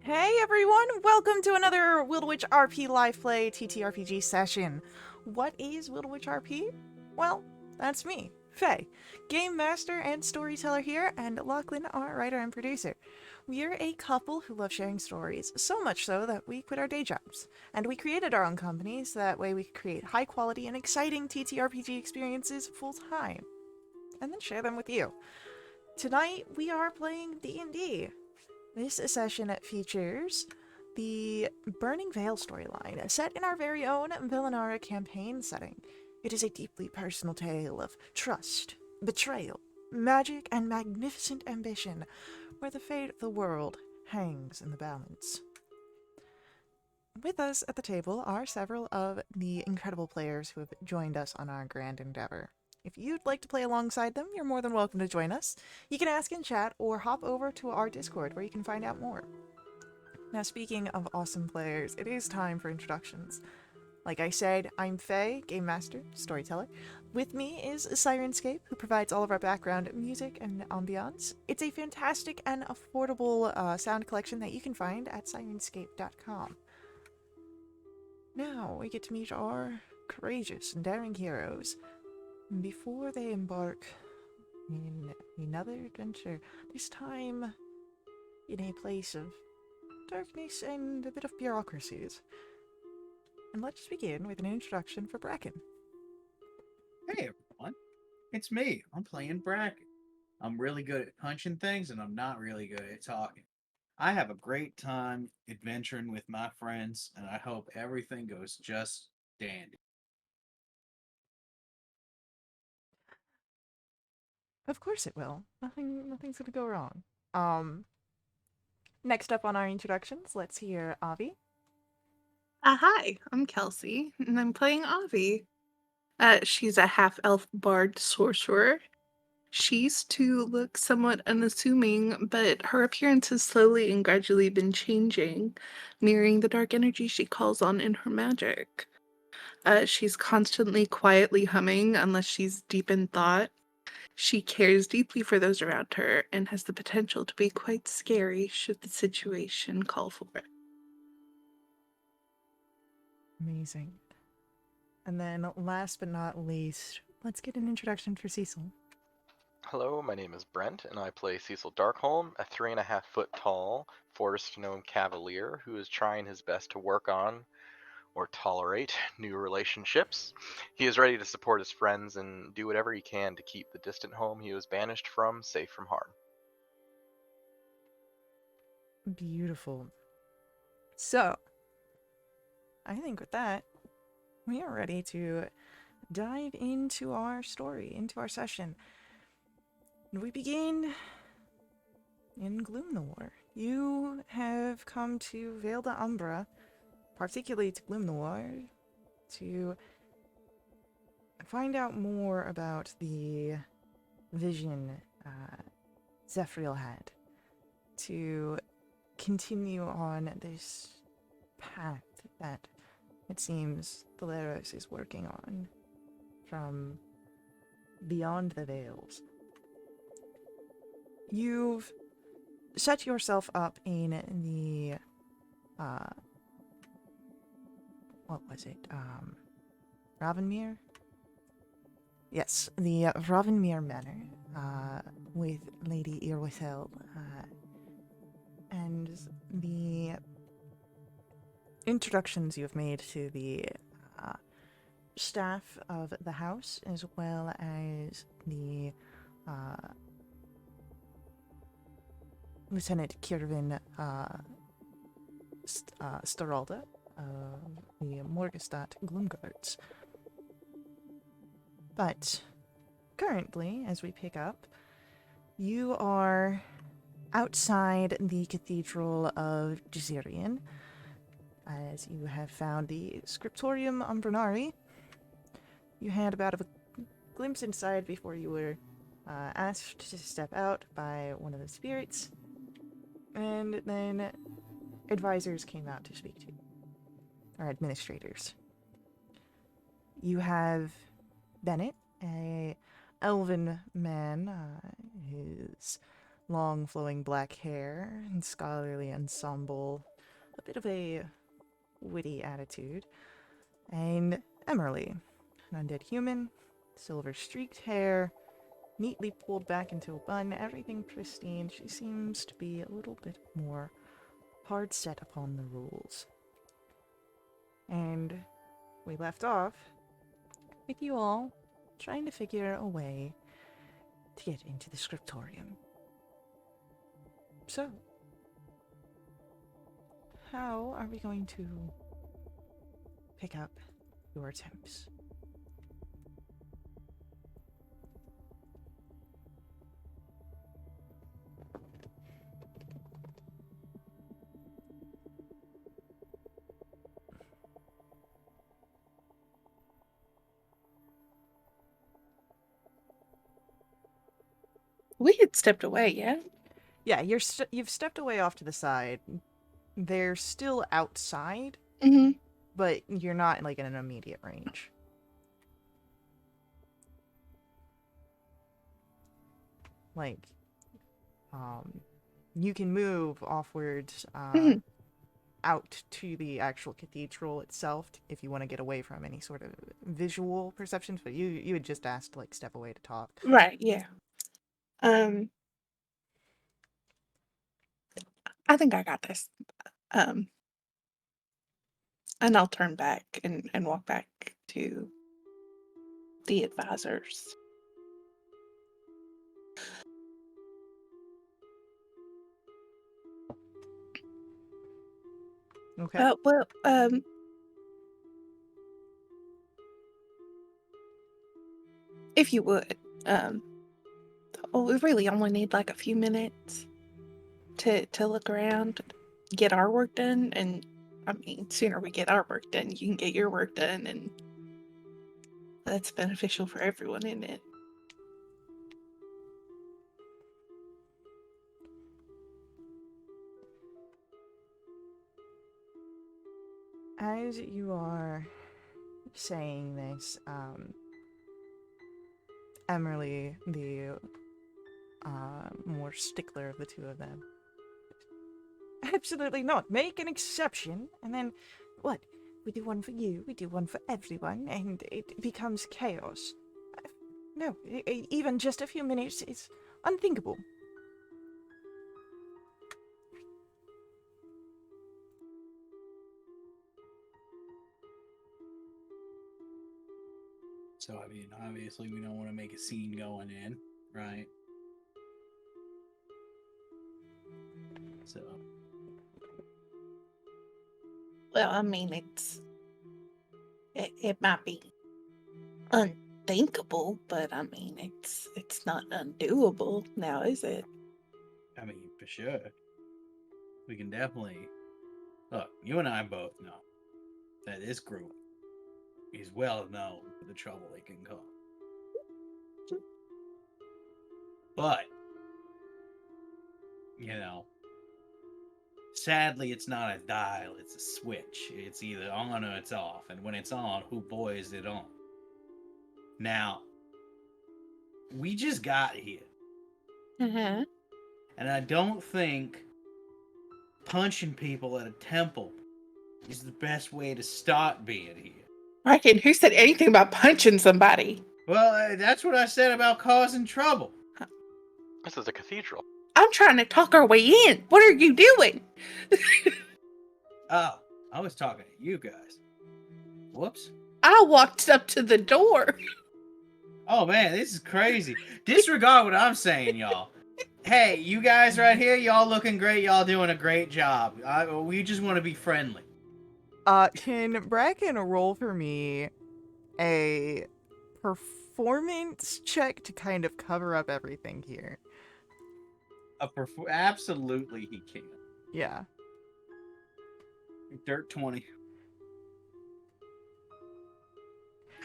Hey everyone, welcome to another Wildewitch RP live play TTRPG session. What is Wildewitch RP? Well, that's me, Faye, game master and storyteller here, and Lachlan, our writer and producer. We're a couple who love sharing stories, so much so that we quit our day jobs. And we created our own company so that way we could create high quality and exciting TTRPG experiences full time, and then share them with you. Tonight we are playing D&D. This session features the Burning Veil storyline, set in our very own Villanara campaign setting. It is a deeply personal tale of trust, betrayal, magic, and magnificent ambition, where the fate of the world hangs in the balance. With us at the table are several of the incredible players who have joined us on our grand endeavor. If you'd like to play alongside them, you're more than welcome to join us. You can ask in chat or hop over to our Discord where you can find out more. Now, speaking of awesome players, it is time for introductions. Like I said, I'm Faye, Game Master, Storyteller. With me is Sirenscape, who provides all of our background music and ambiance. It's a fantastic and affordable sound collection that you can find at sirenscape.com. Now, we get to meet our courageous and daring heroes before they embark in another adventure, this time in a place of darkness and a bit of bureaucracies. And let's begin with an introduction for Bracken. Hey everyone, it's me. I'm playing Bracken. I'm really good at punching things and I'm not really good at talking. I have a great time adventuring with my friends and I hope everything goes just dandy. Of course it will. Nothing's gonna go wrong. Next up on our introductions, let's hear Avi. Hi, I'm Kelsey, and I'm playing Avi. She's a half-elf bard sorcerer. She used to look somewhat unassuming, but her appearance has slowly and gradually been changing, mirroring the dark energy she calls on in her magic. She's constantly quietly humming unless she's deep in thought. She cares deeply for those around her and has the potential to be quite scary should the situation call for it. Amazing. And then last but not least, let's get an introduction for Cecil. Hello, my name is Brent, and I play Cecil Darkholm, a 3.5 foot tall, forest gnome cavalier who is trying his best to work on or tolerate new relationships. He is ready to support his friends and do whatever he can to keep the distant home he was banished from safe from harm. Beautiful. So, I think with that, we are ready to dive into our story, into our session. And we begin in Gloomnoir. You have come to Vale d'Umbra, particularly to Gloomnoir, to find out more about the vision Zephyriel had, to continue on this path that it seems Thaleros is working on from beyond the Veils. You've set yourself up in the, what was it, Ravenmere? Yes, the Ravenmere Manor, with Lady Irwithel, and the introductions you've made to the staff of the house, as well as the Lieutenant Kirvin Staralda of the Morgenstadt Gloomguards. But currently, as we pick up, you are outside the Cathedral of Jazirian, as you have found the Scriptorium Umbranari. You had about a glimpse inside before you were asked to step out by one of the spirits, and then advisors came out to speak to you, or administrators. You have Bennett, a elven man, his long flowing black hair and scholarly ensemble, a bit of a witty attitude. And Emily, an undead human, silver streaked hair, neatly pulled back into a bun, everything pristine. She seems to be a little bit more hard set upon the rules. And we left off with you all trying to figure a way to get into the scriptorium. So, how are we going to pick up your attempts? We had stepped away, yeah? Yeah, you've stepped away off to the side. They're still outside, Mm-hmm. but you're not like in an immediate range. Like, you can move offwards Mhm. out to the actual cathedral itself if you want to get away from any sort of visual perceptions, but you had just asked to like step away to talk. Right, yeah. I think I got this. And I'll turn back and walk back to the advisors. Okay. Well, if you would, we really only need like a few minutes to look around, get our work done, and I mean, sooner we get our work done, you can get your work done, and that's beneficial for everyone, isn't it? As you are saying this, Emily, the more stickler of the two of them, absolutely not. Make an exception, and then what? We do one for you, we do one for everyone, and it becomes chaos. No, even just a few minutes is unthinkable. So, I mean, obviously, we don't want to make a scene going in, right? So, Well, I mean, it might be unthinkable, but I mean, it's not undoable now, is it? I mean, for sure. We can definitely. Look, you and I both know that this group is well known for the trouble they can cause. But, you know, sadly, it's not a dial, it's a switch. It's either on or it's off. And when it's on, who boy is it on? Now, we just got here. Uh-huh. And I don't think punching people at a temple is the best way to start being here. Right, and who said anything about punching somebody? Well, that's what I said about causing trouble. This is a cathedral. I'm trying to talk our way in. What are you doing? Oh, I was talking to you guys. Whoops. I walked up to the door. Oh man, this is crazy. Disregard what I'm saying, y'all. Hey, you guys right here, y'all looking great. Y'all doing a great job. We just want to be friendly. Can Bracken roll for me a performance check to kind of cover up everything here? Absolutely, he can. Yeah. Dirt 20.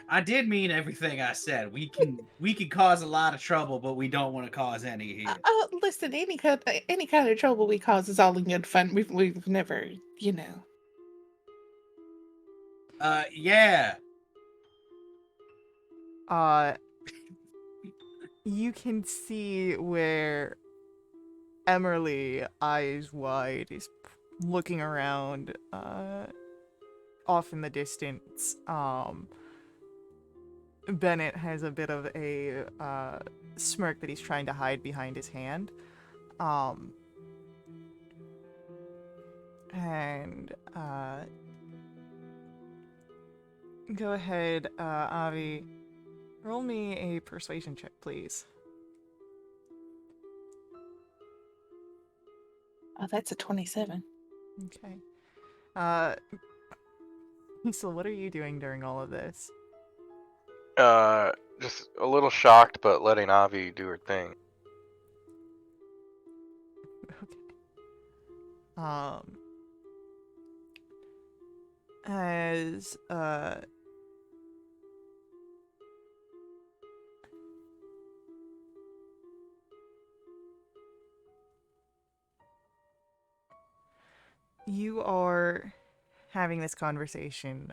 I did mean everything I said. We can cause a lot of trouble, but we don't want to cause any here. Listen, any kind of trouble we cause is all in good fun. We've never, you know. Yeah. You can see where Emmerly, eyes wide, is looking around, off in the distance. Bennett has a bit of a smirk that he's trying to hide behind his hand. And go ahead, Avi. Roll me a persuasion check, please. Oh, that's a 27. Okay. So what are you doing during all of this? Just a little shocked, but letting Avi do her thing. Okay. As you are having this conversation,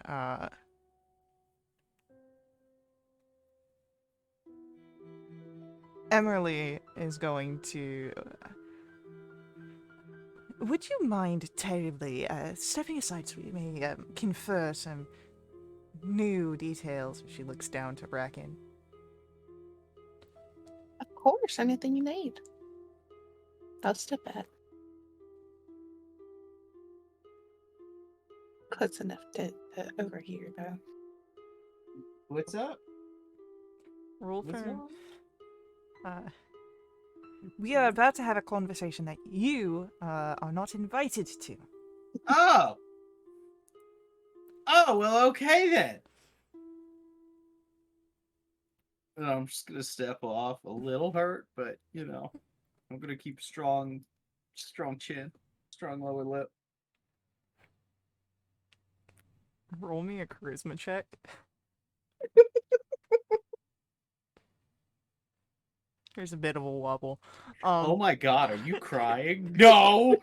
Emmerly is going to. Would you mind terribly stepping aside so we may confer some new details? She looks down to Bracken. Of course, anything you need. I'll step back. Close enough to overhear, though. What's up? Roll What's for. up? We are about to have a conversation that you are not invited to. Oh! Oh, well, okay then. And I'm just gonna step off, a little hurt, but I'm gonna keep strong chin, strong lower lip. Roll me a charisma check. There's a bit of a wobble. Oh my god, are you crying? No!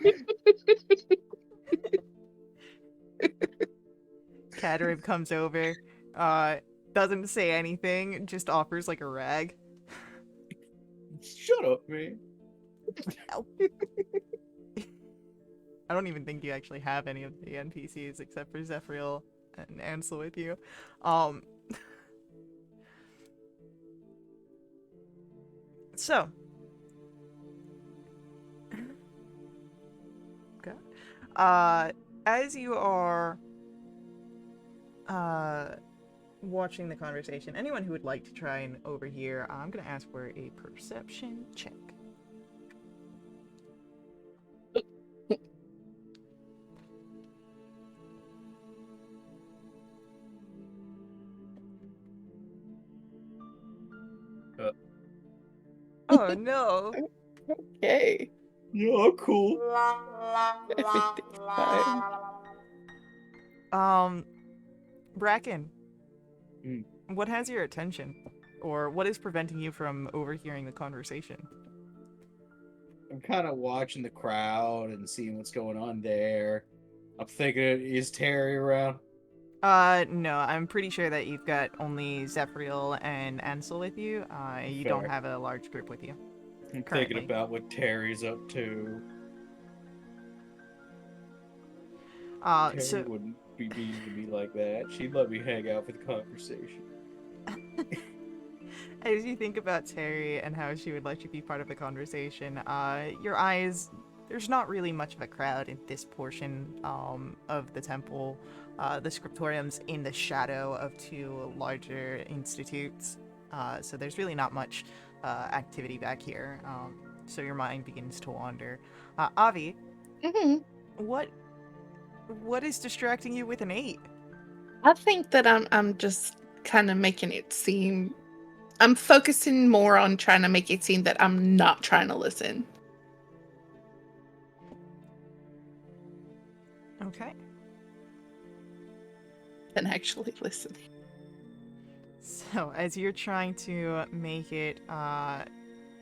Katarib comes over, doesn't say anything, just offers like a rag. Shut up, man. I don't even think you actually have any of the NPCs except for Zephyriel and Ansel with you. So. Okay. As you are watching the conversation, anyone who would like to try and overhear, I'm gonna ask for a perception check. Oh no. Okay. Yeah, cool. Everything's fine. Bracken. Mm. What has your attention? Or what is preventing you from overhearing the conversation? I'm kind of watching the crowd and seeing what's going on there. I'm thinking, is Terry around? No, I'm pretty sure that you've got only Zephyriel and Ansel with you. You don't Fair. have a large group with you. I'm Currently. thinking about what Terry's up to. Terry So wouldn't be mean to me like that. She'd let me hang out for the conversation. as you think about Terry and how she would let you be part of the conversation, your eyes, there's not really much of a crowd in this portion of the temple. The scriptorium's in the shadow of two larger institutes, so there's really not much activity back here. So your mind begins to wander. Avi, what is distracting you with an 8? I think that I'm just kind of making it seem. I'm focusing more on trying to make it seem that I'm not trying to listen. Okay. Than actually listening. So, as you're trying to make it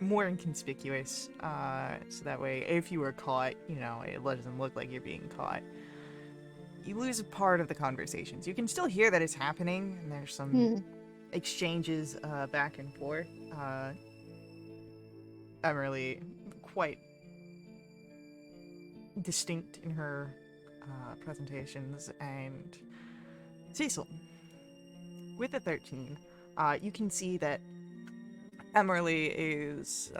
more inconspicuous, so that way, if you were caught, it doesn't look like you're being caught, you lose a part of the conversations. You can still hear that it's happening, and there's some exchanges back and forth. I'm really quite distinct in her presentations. And Cecil, with a 13, you can see that Emily is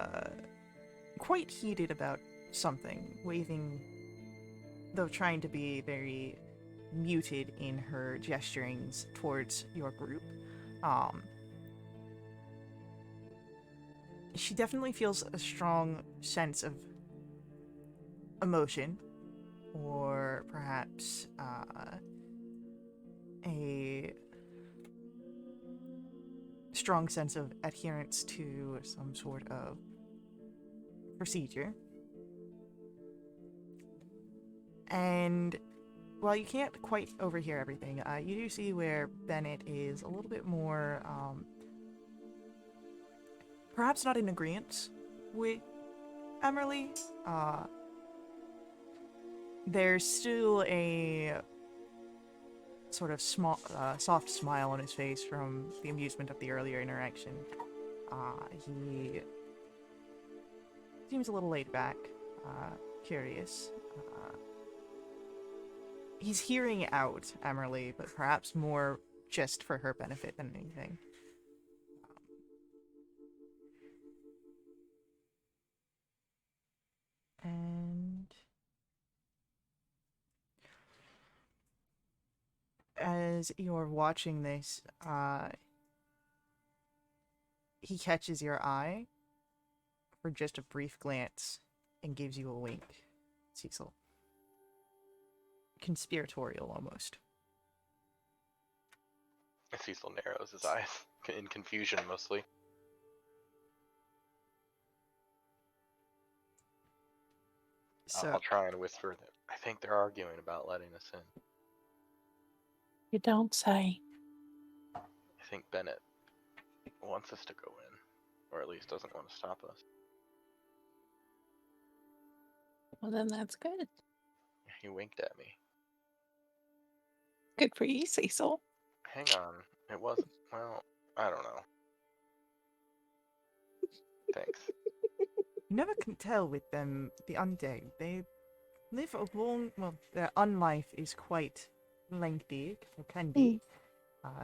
quite heated about something, waving, though trying to be very muted in her gesturings towards your group. She definitely feels a strong sense of emotion, or perhaps a strong sense of adherence to some sort of procedure. And while you can't quite overhear everything, you do see where Bennett is a little bit more, perhaps not in agreement with Emily. There's still a sort of small, soft smile on his face from the amusement of the earlier interaction. He seems a little laid back, curious. He's hearing out Emily, but perhaps more just for her benefit than anything. And as you're watching this, he catches your eye for just a brief glance and gives you a wink, Cecil. Conspiratorial, almost. Cecil narrows his eyes in confusion, mostly. So, I'll try and whisper that I think they're arguing about letting us in. You don't say. I think Bennett wants us to go in, or at least doesn't want to stop us. Well, then that's good. He winked at me. Good for you, Cecil. Hang on. It wasn't. Well, I don't know. Thanks. you never can tell with them, the undead. They live a long... Well, their unlife is quite lengthy, or can be.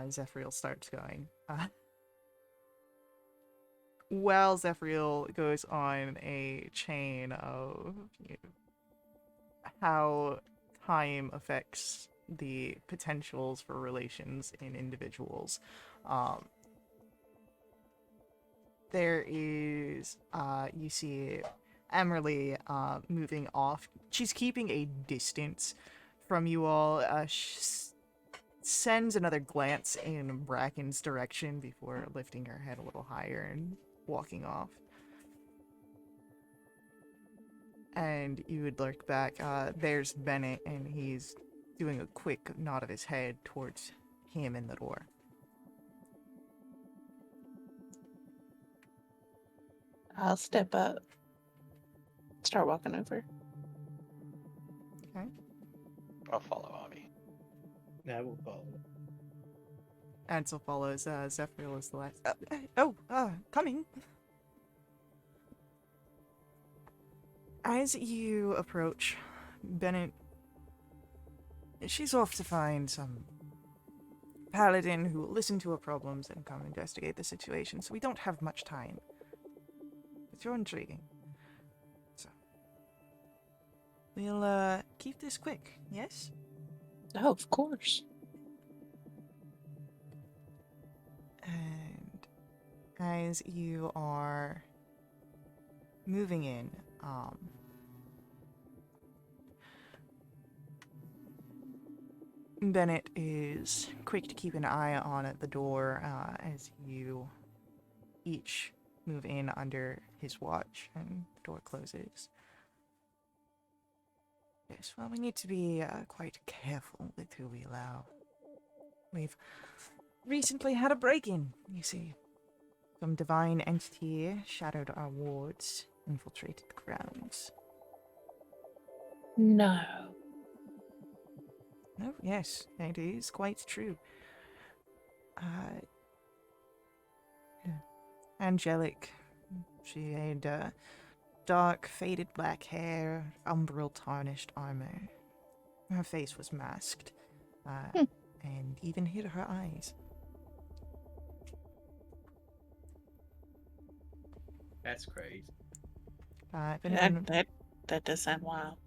Zephyriel starts going. While Zephyriel goes on a chain of how time affects the potentials for relations in individuals. There is, you see Emily moving off. She's keeping a distance from you all. Sends another glance in Bracken's direction before lifting her head a little higher and walking off. And you would look back, there's Bennett, and he's doing a quick nod of his head towards him in the door. I'll step up. Start walking over. Okay. I'll follow Avi. I will follow. Ansel follows, Zephyriel is the last. Coming! As you approach, Bennett, she's off to find some paladin who will listen to her problems and come investigate the situation, so we don't have much time. But you're intriguing. So, we'll, keep this quick, yes? Oh, of course. And as you are moving in, Bennett is quick to keep an eye on at the door as you each move in under his watch and the door closes. Yes, well, we need to be quite careful with who we allow. We've recently had a break-in, you see. Some divine entity shadowed our wards, infiltrated the grounds. No. Oh, yes, it is quite true. Angelic, she had Dark, faded black hair, umbral tarnished armor. Her face was masked, Hmm. and even hid her eyes. That's crazy. If anyone, That does sound wild.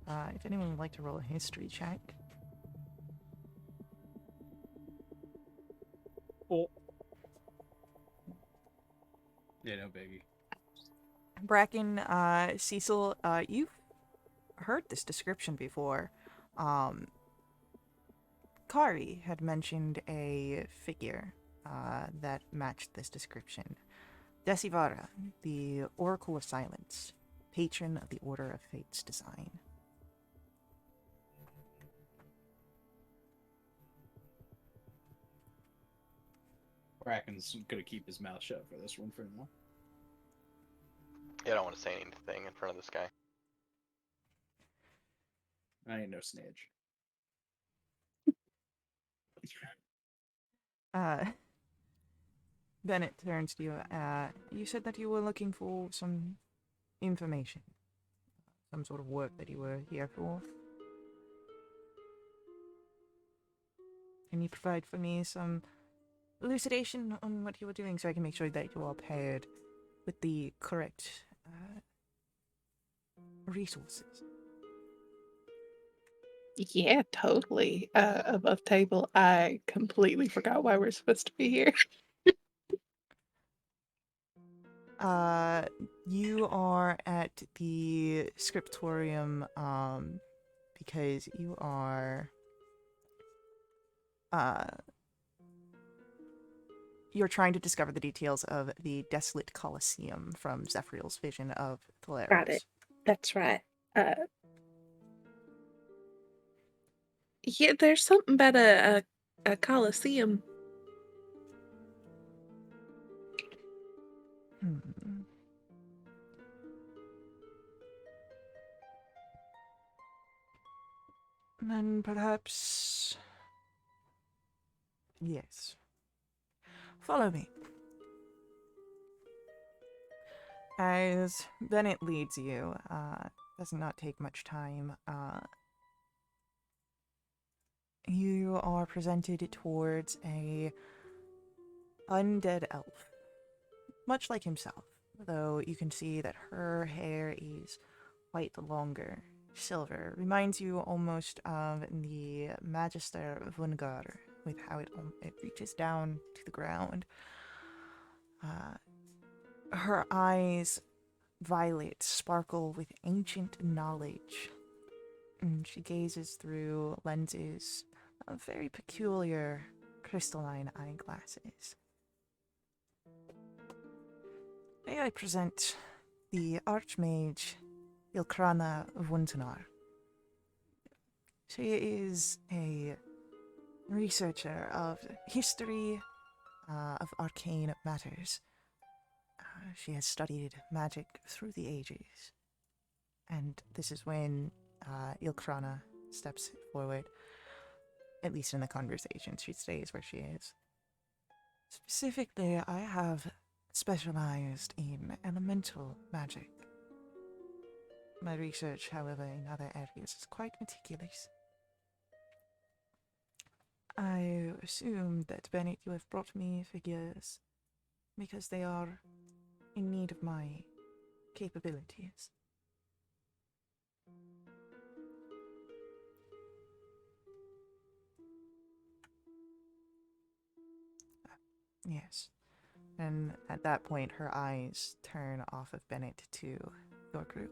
if anyone would like to roll a history check. Yeah, no biggie. Bracken, Cecil, you've heard this description before. Kari had mentioned a figure that matched this description. Desivara, the Oracle of Silence, patron of the Order of Fate's design. Bracken's gonna keep his mouth shut for this one for now. Yeah, I don't want to say anything in front of this guy. I ain't no snitch. Bennett turns to you. You said that you were looking for some information, some sort of work that you were here for. Can you provide for me some elucidation on what you were doing so I can make sure that you are paired with the correct resources? Yeah, totally. Above table, I completely forgot why we're supposed to be here. You are at the scriptorium, because you are, you're trying to discover the details of the desolate Colosseum from Zephyril's vision of Thaleros. Got it. That's right. Yeah, there's something about a coliseum. Hmm. Then perhaps... Yes. Follow me. As Bennett leads you, does not take much time, you are presented towards a undead elf, much like himself, though you can see that her hair is quite longer, silver. Reminds you almost of the Magister of Vungar, with how it reaches down to the ground. Her eyes, violet, sparkle with ancient knowledge, and she gazes through lenses of very peculiar crystalline eyeglasses. May I present the Archmage Ilkrana Vuntanar. She is a researcher of history of arcane matters. She has studied magic through the ages. And this is when Ilkrana steps forward. At least in the conversation, she stays where she is. Specifically, I have specialized in elemental magic. My research, however, in other areas is quite meticulous. I assume that, Bennett, you have brought me figures because they are in need of my capabilities. Yes. And at that point, her eyes turn off of Bennett to your group.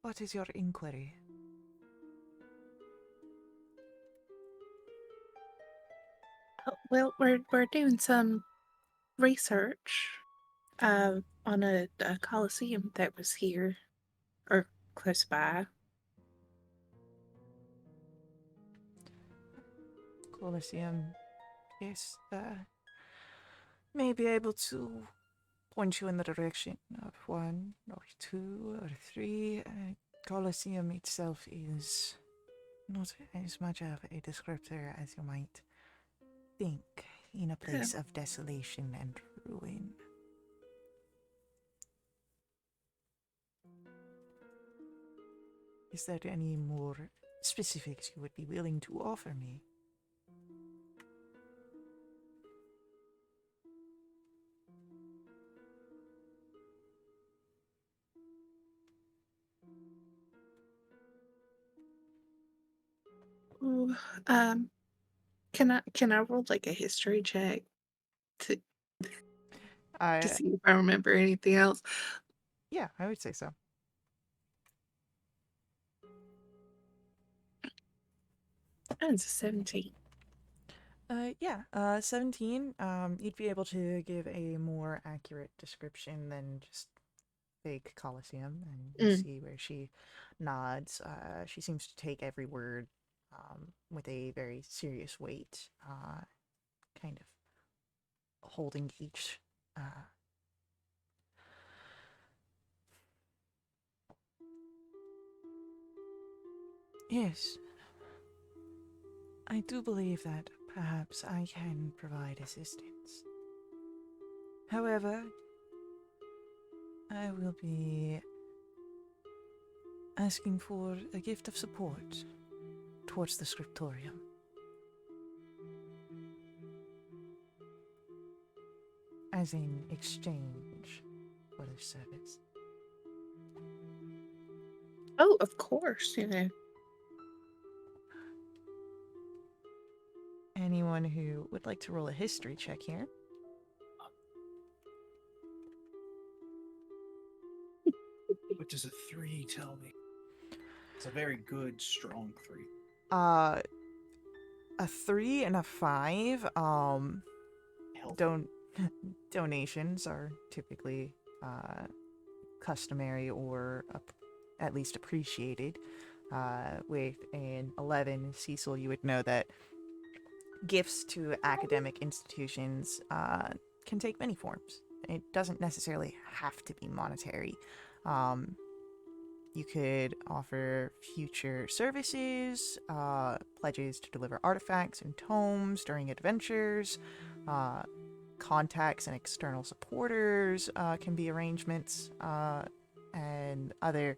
What is your inquiry? Well, we're doing some research on a coliseum that was here or close by. Colosseum. Yes, may be able to point you in the direction of one or two or three. Colosseum itself is not as much of a descriptor as you might think in a place of desolation and ruin. Is there any more specifics you would be willing to offer me? Ooh, can I roll like a history check to I see if I remember anything else? Yeah, I would say so. That's a 17. 17. You'd be able to give a more accurate description than just fake Colosseum, and you Mm. see where she nods. She seems to take every word with a very serious weight, kind of holding each. Yes, I do believe that perhaps I can provide assistance. However, I will be asking for a gift of support towards the scriptorium. As in exchange for this service. Oh, of course, Anyone who would like to roll a history check here? What does a 3 tell me? It's a very good, strong 3. A 3 and a 5. Healthy. Donations are typically customary or at least appreciated. With an 11, Cecil, you would know that gifts to academic institutions can take many forms. It doesn't necessarily have to be monetary. You could offer future services, pledges to deliver artifacts and tomes during adventures, contacts and external supporters can be arrangements, and other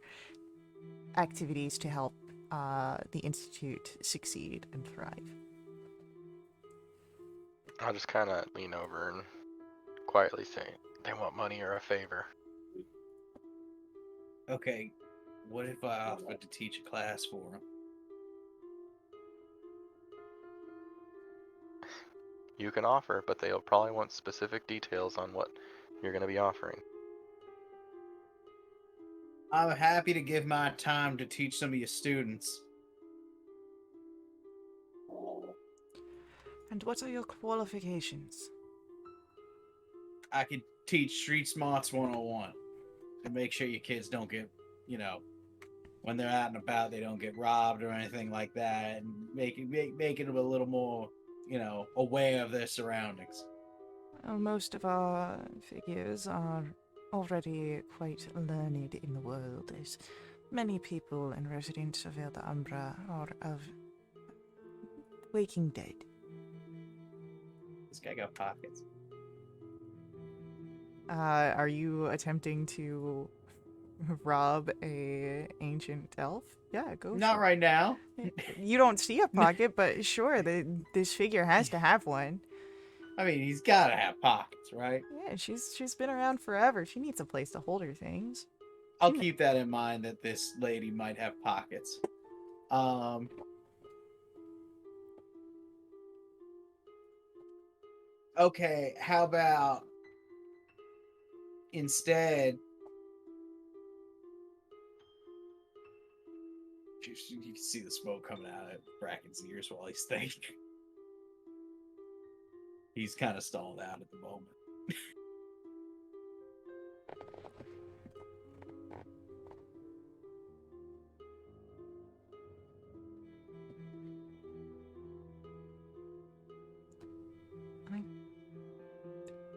activities to help the Institute succeed and thrive. I'll just kind of lean over and quietly say, they want money or a favor. Okay, what if I offered to teach a class for him? You can offer, but they'll probably want specific details on what you're going to be offering. I'm happy to give my time to teach some of your students. And what are your qualifications? I could teach Street Smarts 101 to make sure your kids don't get, when they're out and about, they don't get robbed or anything like that, and making them a little more, aware of their surroundings. Well, most of our figures are already quite learned in the world, as many people and residents of El Umbra are of Waking Dead. This guy got pockets. Are you attempting to rob a ancient elf? Yeah, go Not for right now. it. You don't see a pocket, but sure, this figure has to have one. I mean, he's got to have pockets, right? Yeah, she's been around forever. She needs a place to hold her things. I'll keep that in mind that this lady might have pockets. Okay, how about instead you can see the smoke coming out of Bracken's ears while he's thinking. He's kind of stalled out at the moment.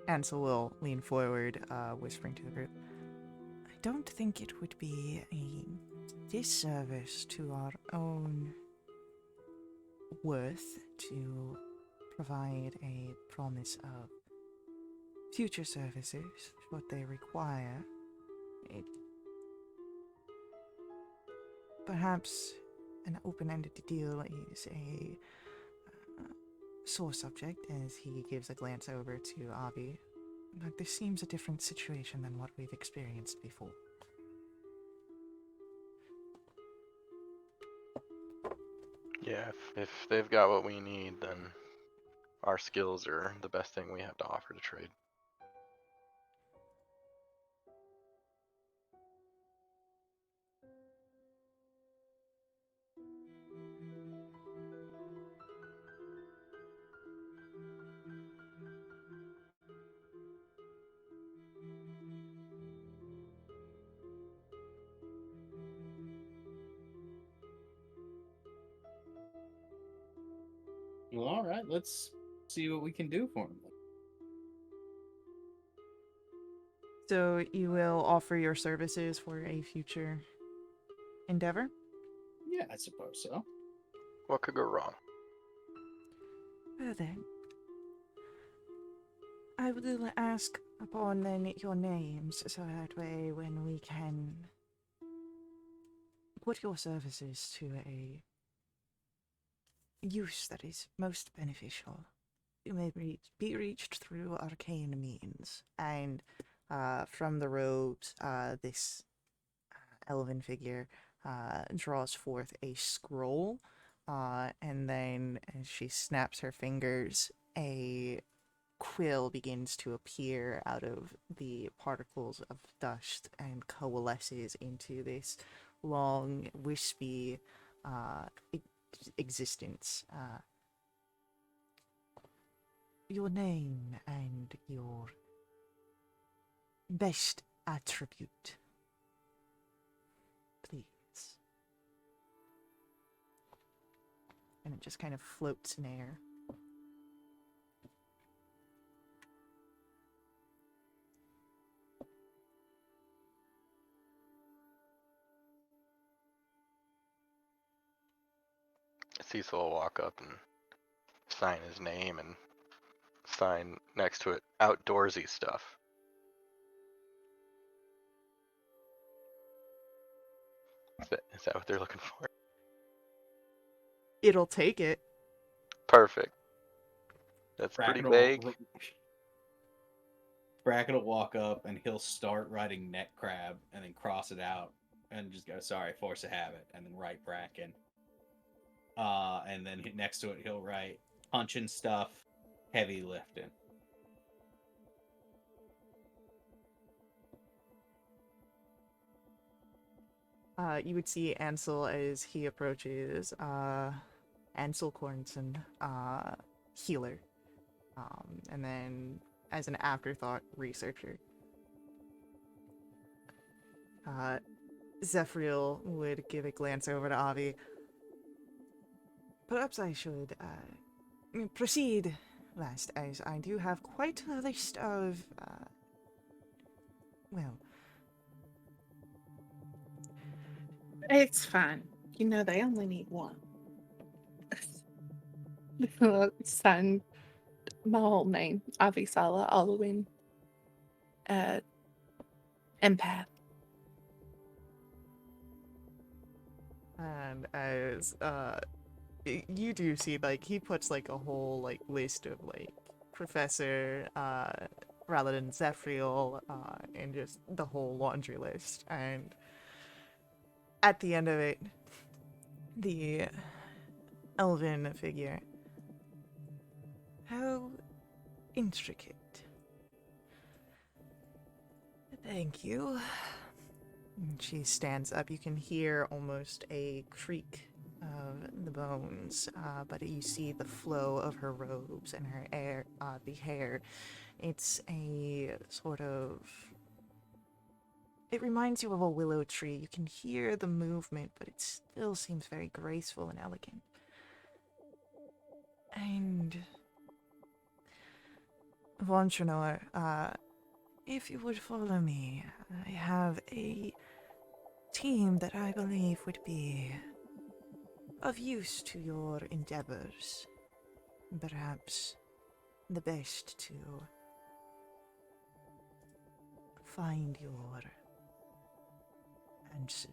Ansel will lean forward, whispering to the group. I don't think it would be a disservice to our own worth to provide a promise of future services, what they require. perhaps an open-ended deal is a sore subject, as he gives a glance over to Avi. But this seems a different situation than what we've experienced before. Yeah, if they've got what we need, then our skills are the best thing we have to offer to trade. Well, all right. Let's see what we can do for him. So you will offer your services for a future endeavor? Yeah, I suppose so. What could go wrong? Well then, I will ask upon then your names, so that way when we can put your services to a use that is most beneficial, you may be reached through arcane means. And from the robes, this elven figure draws forth a scroll, and then as she snaps her fingers, a quill begins to appear out of the particles of dust and coalesces into this long, wispy existence. Your name and your best attribute, please. And it just kind of floats in air. Cecil will walk up and sign his name and sign next to it outdoorsy stuff. Is that what they're looking for? It'll take it. Perfect. That's pretty Bracken vague. Bracken will walk up and he'll start writing neck crab and then cross it out and just go, sorry, force a habit, and then write Bracken. And then next to it, he'll write punching stuff, heavy lifting. You would see Ansel as he approaches. Ansel Cornson, healer. And then, as an afterthought, researcher. Zephyriel would give a glance over to Avi. Perhaps I should proceed last, as I do have quite a list of, well... It's fine. You know, they only need one. Sign my whole name, Avisala Alwyn. Empath. And as, you do see, like, he puts, like, a whole, like, list of, like, Professor, rather than Zephyriel, and just the whole laundry list. And at the end of it, the elven figure. How intricate. Thank you. And she stands up. You can hear almost a creak of the bones, but you see the flow of her robes and her hair, the hair. It's a sort of... It reminds you of a willow tree. You can hear the movement, but it still seems very graceful and elegant. And... Vonchonor, if you would follow me, I have a team that I believe would be of use to your endeavors. Perhaps the best to find your answers.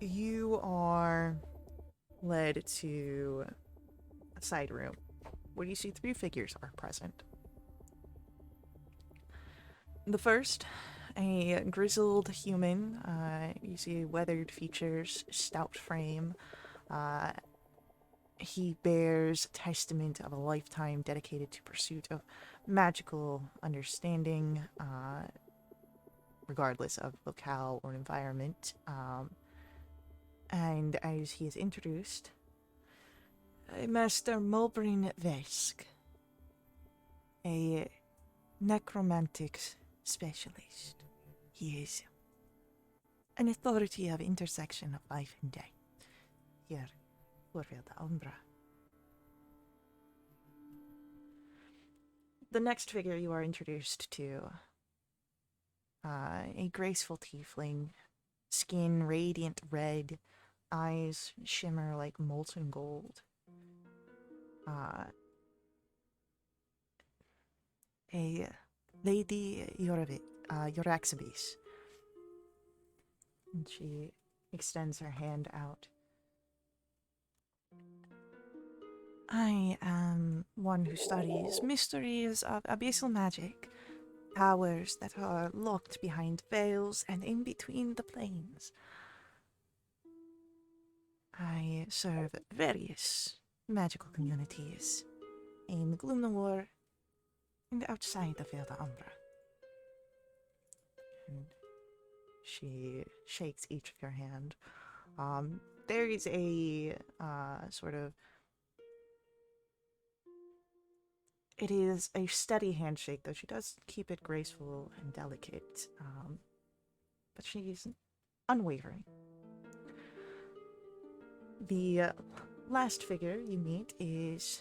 you are led to a side room where you see three figures are present. The first, a grizzled human. You see weathered features, stout frame. Uh, he bears testament of a lifetime dedicated to pursuit of magical understanding, regardless of locale or environment. And as he is introduced, Master Mulbrin Vesk, a necromantic specialist. He is an authority of intersection of life and death here for the Umbra. The next figure you are introduced to, a graceful tiefling, skin radiant red, eyes shimmer like molten gold. A Lady Yoraxabis. And she extends her hand out. I am one who studies mysteries of abyssal magic, powers that are locked behind veils and in between the planes. I serve various magical communities in Gloomnawar and outside of Vale Umbra. And she shakes each of your hand. There is a sort of... It is a steady handshake, though she does keep it graceful and delicate. But she's unwavering. The last figure you meet is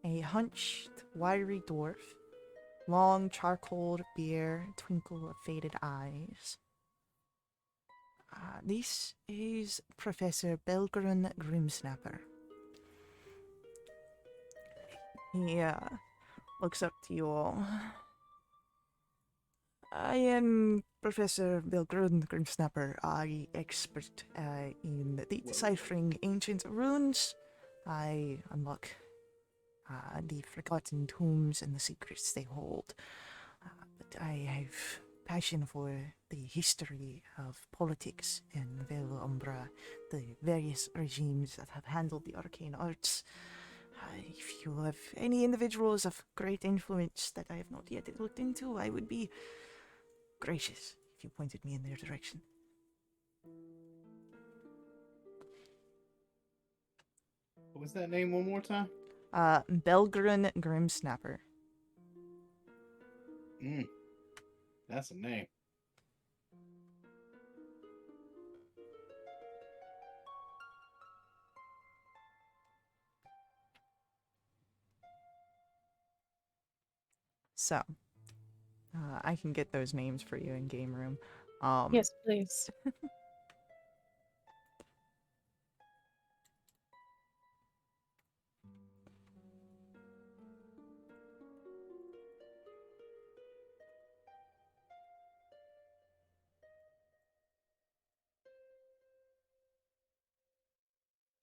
a hunched, wiry dwarf, long charcoal beard, twinkle of faded eyes. This is Professor Belgrun Grimsnapper. He looks up to you all. I am Professor Belgrun Grimsnapper. I expert in the deciphering ancient runes. I unlock the forgotten tombs and the secrets they hold. But I have passion for the history of politics in Vale Umbra, the various regimes that have handled the arcane arts. If you have any individuals of great influence that I have not yet looked into, I would be gracious if you pointed me in their direction. What was that name one more time? Belgrun Grimsnapper. That's a name. So, I can get those names for you in game room. Yes, please.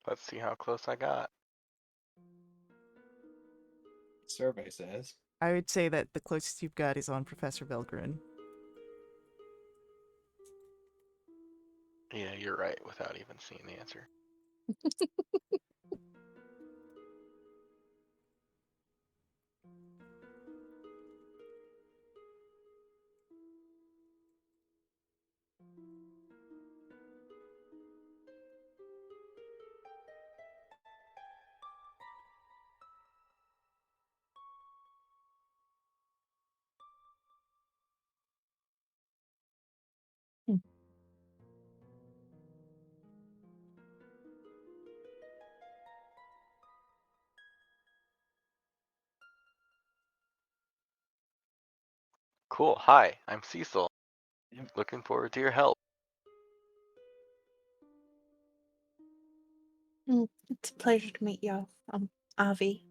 Let's see how close I got. Survey says. I would say that the closest you've got is on Professor Belgrun. Yeah, you're right, without even seeing the answer. Cool. Hi, I'm Cecil. Looking forward to your help. It's a pleasure to meet y'all. I'm Avi.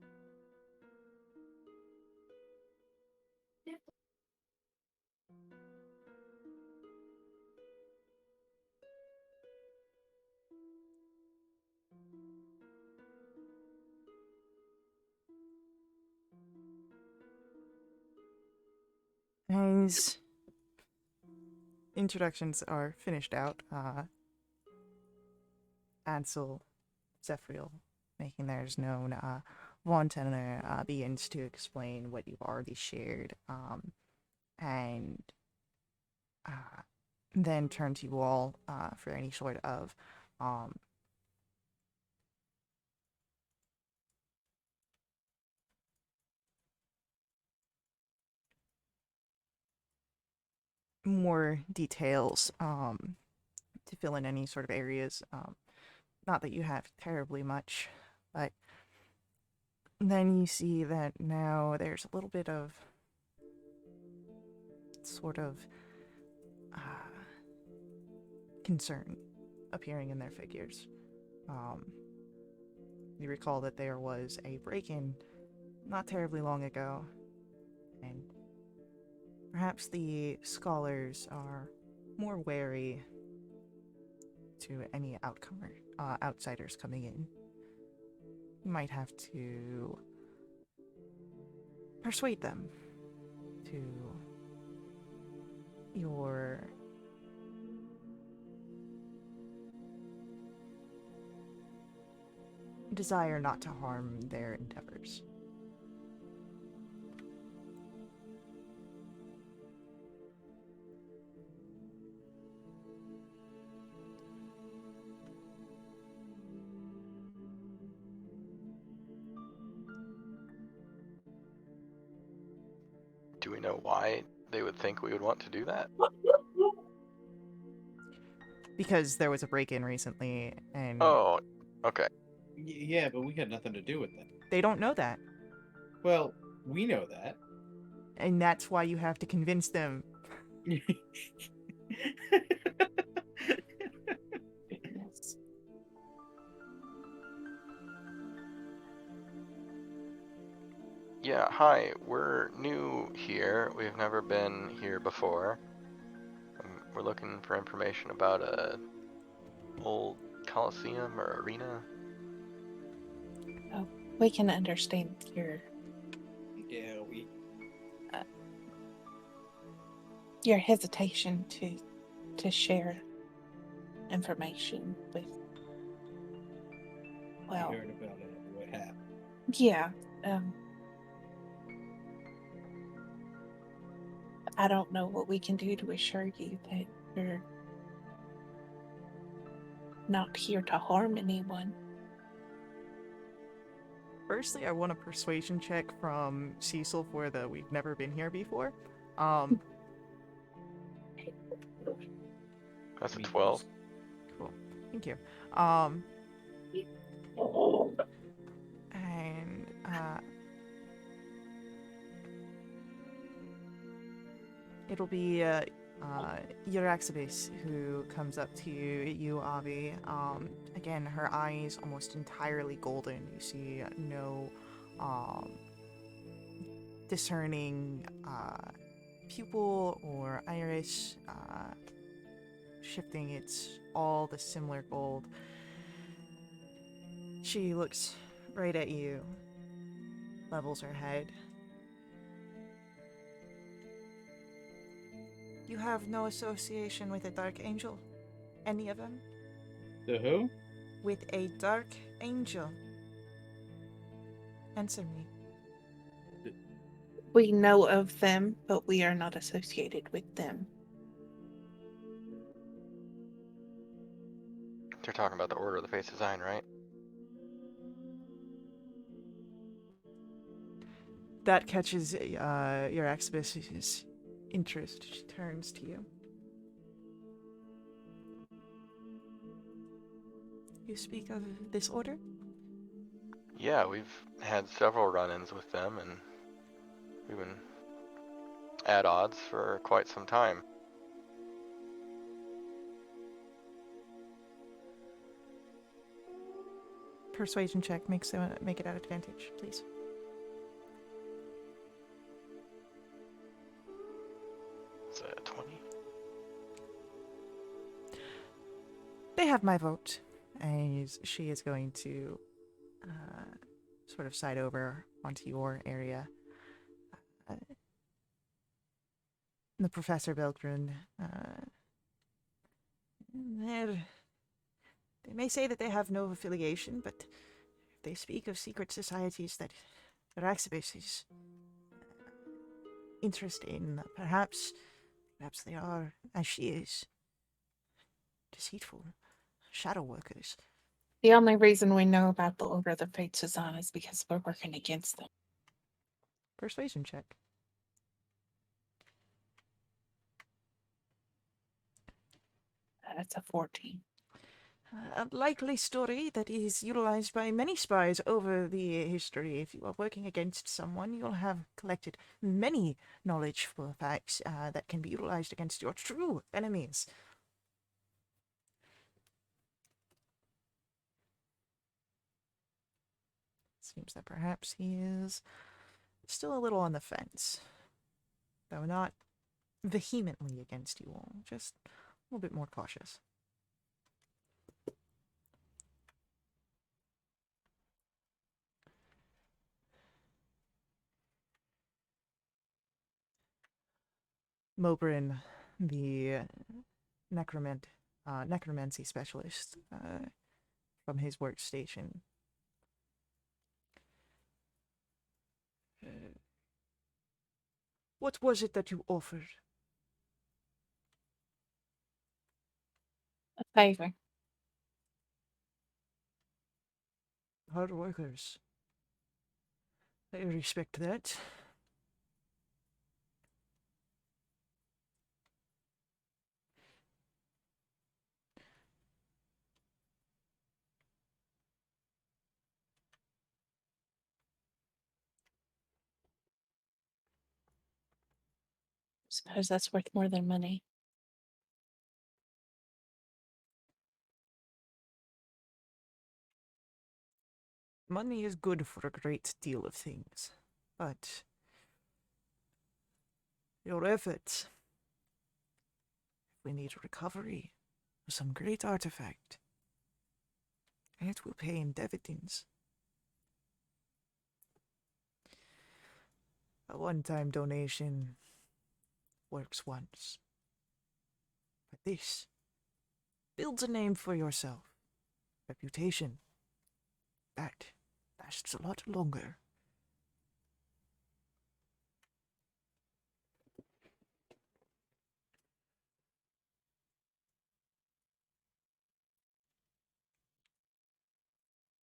things introductions are finished out, Ansel, Zephyriel, making theirs known, Von Tenner begins to explain what you've already shared, and then turn to you all for any sort of more details to fill in any sort of areas. Not that you have terribly much, but then you see that now there's a little bit of sort of concern appearing in their figures. You recall that there was a break-in not terribly long ago, and perhaps the scholars are more wary to any outsiders coming in. You might have to persuade them to your desire not to harm their endeavors. Do we know why they would think we would want to do that? Because there was a break-in recently, and Oh, okay. Yeah, but we had nothing to do with that. they don't know that. Well, we know that. And that's why you have to convince them. Yeah, hi. We're new here. We've never been here before. We're looking for information about a old coliseum or arena. Oh, we can understand Yeah, we. your hesitation to share information with. Well, We heard about it. What happened? yeah. I don't know what we can do to assure you that you're not here to harm anyone. Firstly, I want a persuasion check from Cecil for the we've never been here before. That's a 12. Cool. Thank you. And it'll be Euraxibis who comes up to you, Avi. Again, her eyes almost entirely golden. You see no discerning pupil or iris shifting. It's all the similar gold. She looks right at you, levels her head. You have no association with a dark angel? Any of them? The who? With a dark angel? Answer me. We know of them, but we are not associated with them. They're talking about the Order of the Face Design, right? That catches Euraxibis' interest. She turns to you. You speak of this order? Yeah, we've had several run-ins with them, and we've been at odds for quite some time. Persuasion check, make it at advantage, please. Is that a 20? They have my vote. And she is going to sort of side over onto your area. the Professor Belgren. They're- they may say that they have no affiliation, but they speak of secret societies that Araxibus is interested in. Perhaps they are, as she is, deceitful shadow workers. The only reason we know about the Order of the Fates is on is because we're working against them. Persuasion check. That's a 14. A likely story that is utilized by many spies over the history. If you are working against someone, you'll have collected many knowledge for facts that can be utilized against your true enemies. Seems that perhaps he is still a little on the fence, though not vehemently against you all, just a little bit more cautious. Mobrin, the necromancy specialist from his workstation. What was it that you offered? A favor. Hard workers. I respect that. Suppose that's worth more than money. Money is good for a great deal of things, but your efforts, if we need recovery of some great artifact, it will pay in dividends. A one-time donation works once, but this builds a name for yourself, reputation. That lasts a lot longer.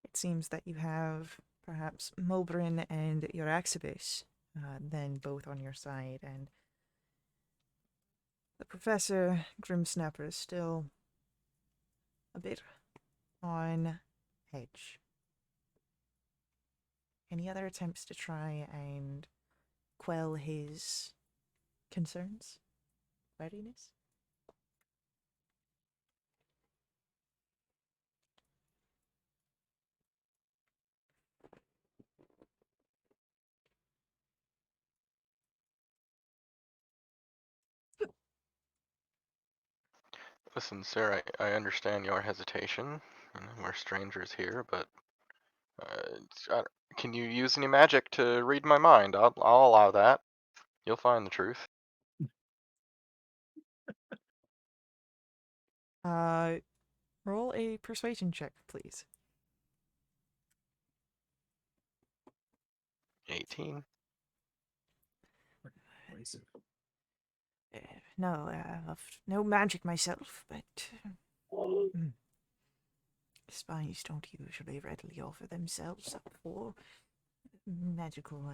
It seems that you have perhaps Mobrin and Euraxibus then both on your side, and the Professor Grimsnapper is still a bit on edge. Any other attempts to try and quell his concerns? Readiness? Listen, sir, I understand your hesitation. You know, we're strangers here, but can you use any magic to read my mind? I'll allow that. You'll find the truth. Roll a persuasion check, please. 18. Persuasive. No, I've no magic myself, but spies don't usually readily offer themselves up for magical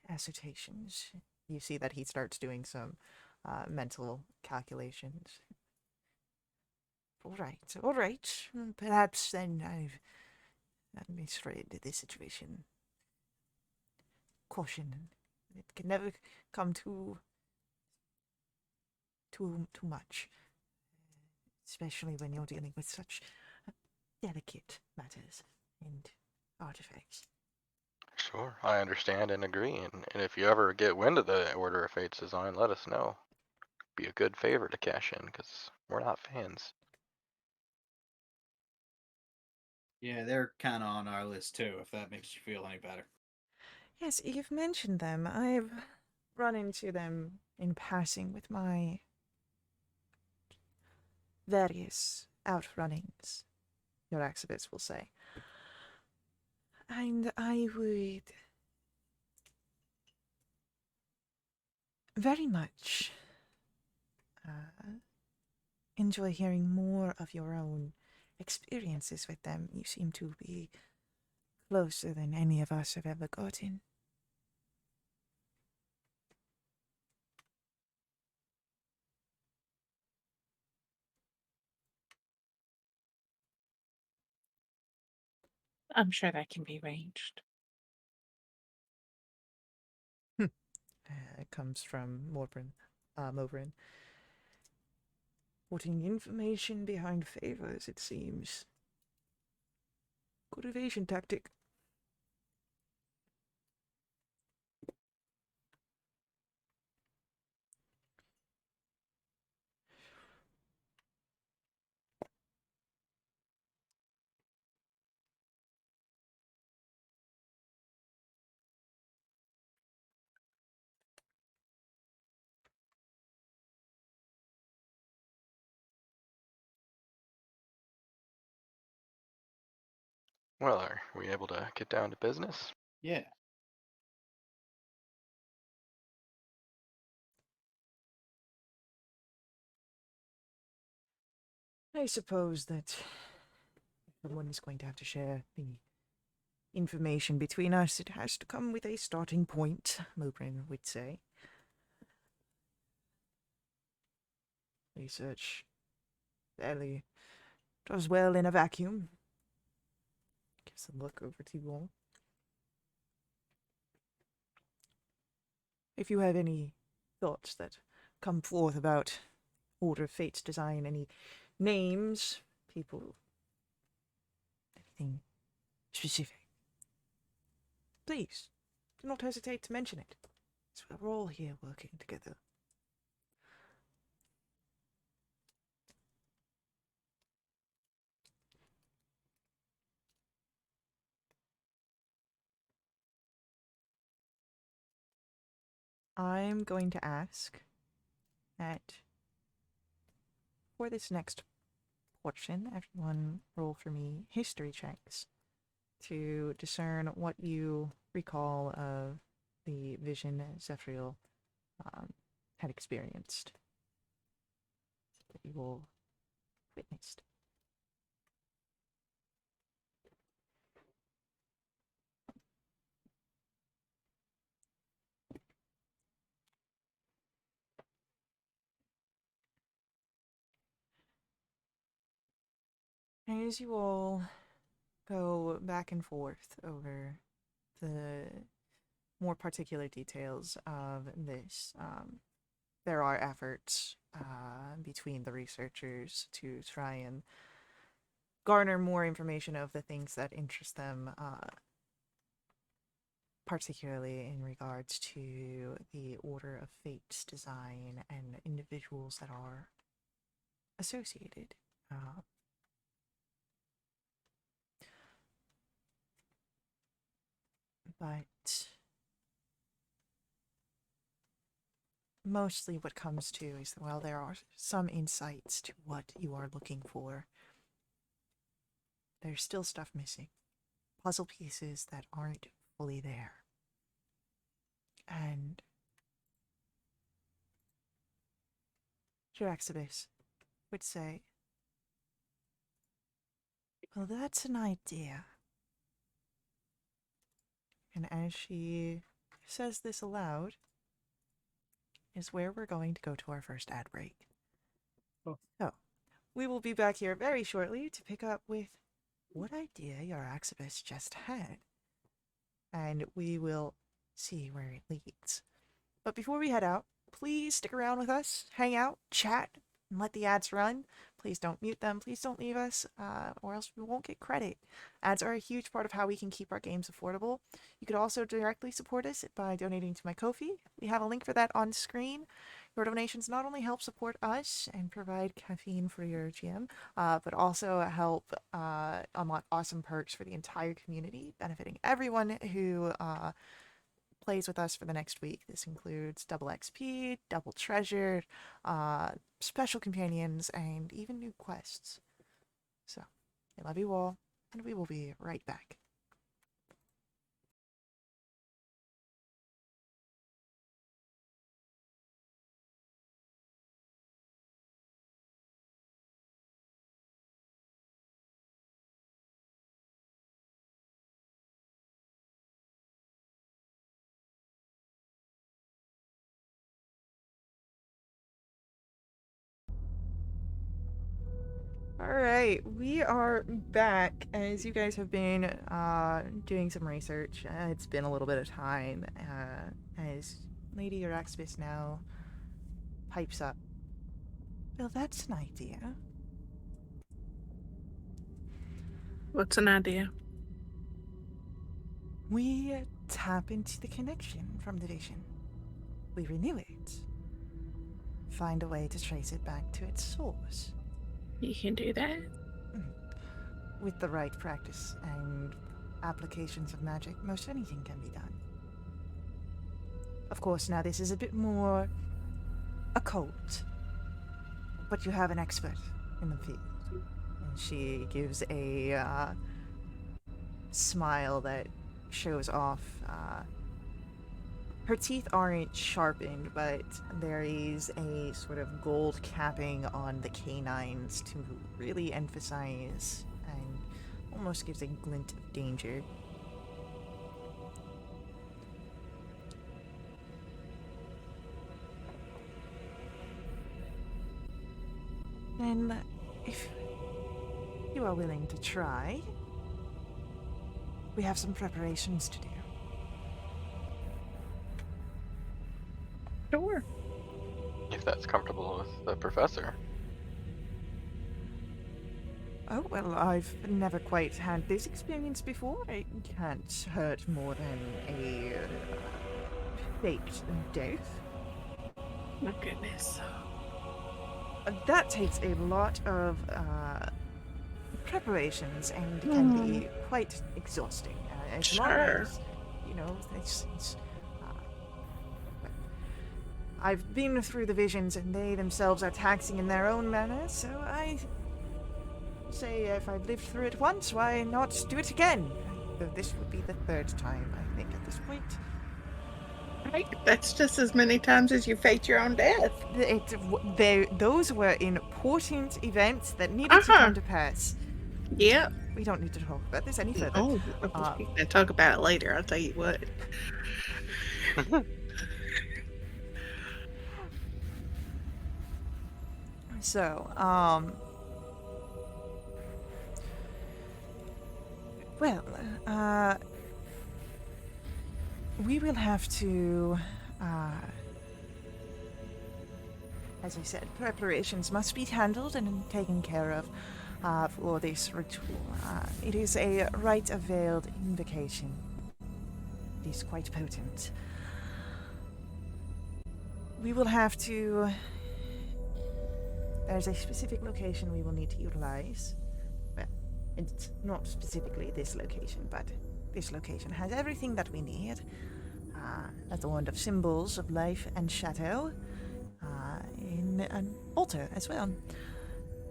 assertions. You see that he starts doing some mental calculations. All right. Perhaps then I've misread the situation. Caution. It can never come too much, especially when you're dealing with such delicate matters and artifacts. Sure, I understand and agree. And if you ever get wind of the Order of Fates design, let us know. Be a good favor to cash in, because we're not fans. Yeah, they're kind of on our list too, if that makes you feel any better. Yes, you've mentioned them. I've run into them in passing with my various outrunnings, your exhibits will say. And I would very much enjoy hearing more of your own experiences with them. You seem to be closer than any of us have ever gotten. I'm sure that can be arranged. It comes from Mobrin. Putting information behind favors, it seems. Good evasion tactic. Well, are we able to get down to business? Yeah. I suppose that someone is going to have to share the information between us. It has to come with a starting point, Mobrin would say. Research barely does well in a vacuum. Gives a look over to you all. If you have any thoughts that come forth about Order of Fate's design, any names, people, anything specific, please do not hesitate to mention it. So we're all here working together. I'm going to ask that for this next portion, everyone roll for me history checks to discern what you recall of the vision Zephyriel had experienced, that you all witnessed. As you all go back and forth over the more particular details of this, there are efforts between the researchers to try and garner more information of the things that interest them, particularly in regards to the Order of Fate's design and individuals that are associated. But mostly what comes to is that, well, there are some insights to what you are looking for. There's still stuff missing. Puzzle pieces that aren't fully there. And Jiraxibis would say, well, that's an idea. And as she says this aloud, is where we're going to go to our first ad break. Oh. So, we will be back here very shortly to pick up with what idea your Axibis just had. And we will see where it leads. But before we head out, please stick around with us, hang out, chat, and let the ads run. Please don't mute them. Please don't leave us, or else we won't get credit. Ads are a huge part of how we can keep our games affordable. You could also directly support us by donating to my Ko-fi. We have a link for that on screen. Your donations not only help support us and provide caffeine for your GM, but also help unlock awesome perks for the entire community, benefiting everyone who plays with us for the next week. This includes double XP, double treasure, special companions, and even new quests. So, I love you all, and we will be right back. Alright, we are back as you guys have been doing some research. It's been a little bit of time as Lady Araxbis now pipes up. Well, that's an idea. What's an idea? We tap into the connection from the vision. We renew it. Find a way to trace it back to its source. You can do that? With the right practice and applications of magic, most anything can be done. Of course, now this is a bit more occult, but you have an expert in the field. And she gives a smile that shows off. Her teeth aren't sharpened, but there is a sort of gold capping on the canines to really emphasize and almost gives a glint of danger. And if you are willing to try, we have some preparations to do. Sure. If that's comfortable with the professor. Oh, well, I've never quite had this experience before. It can't hurt more than a faked death. My goodness. That takes a lot of preparations and can be quite exhausting. As long Sure. as, you know, I've been through the visions and they themselves are taxing in their own manner, so I say if I've lived through it once, why not do it again? Though this would be the third time, I think, at this point. Right. That's just as many times as you faked your own death. Those were important events that needed to come to pass. Yep. We don't need to talk about this any further. Oh, we can talk about it later. I'll tell you what. So, we will have to, as I said, preparations must be handled and taken care of for this ritual. It is a rite of veiled invocation. It is quite potent. We will have to... There's a specific location we will need to utilize. Well, it's not specifically this location, but this location has everything that we need. A wand of symbols of life and shadow. In an altar as well.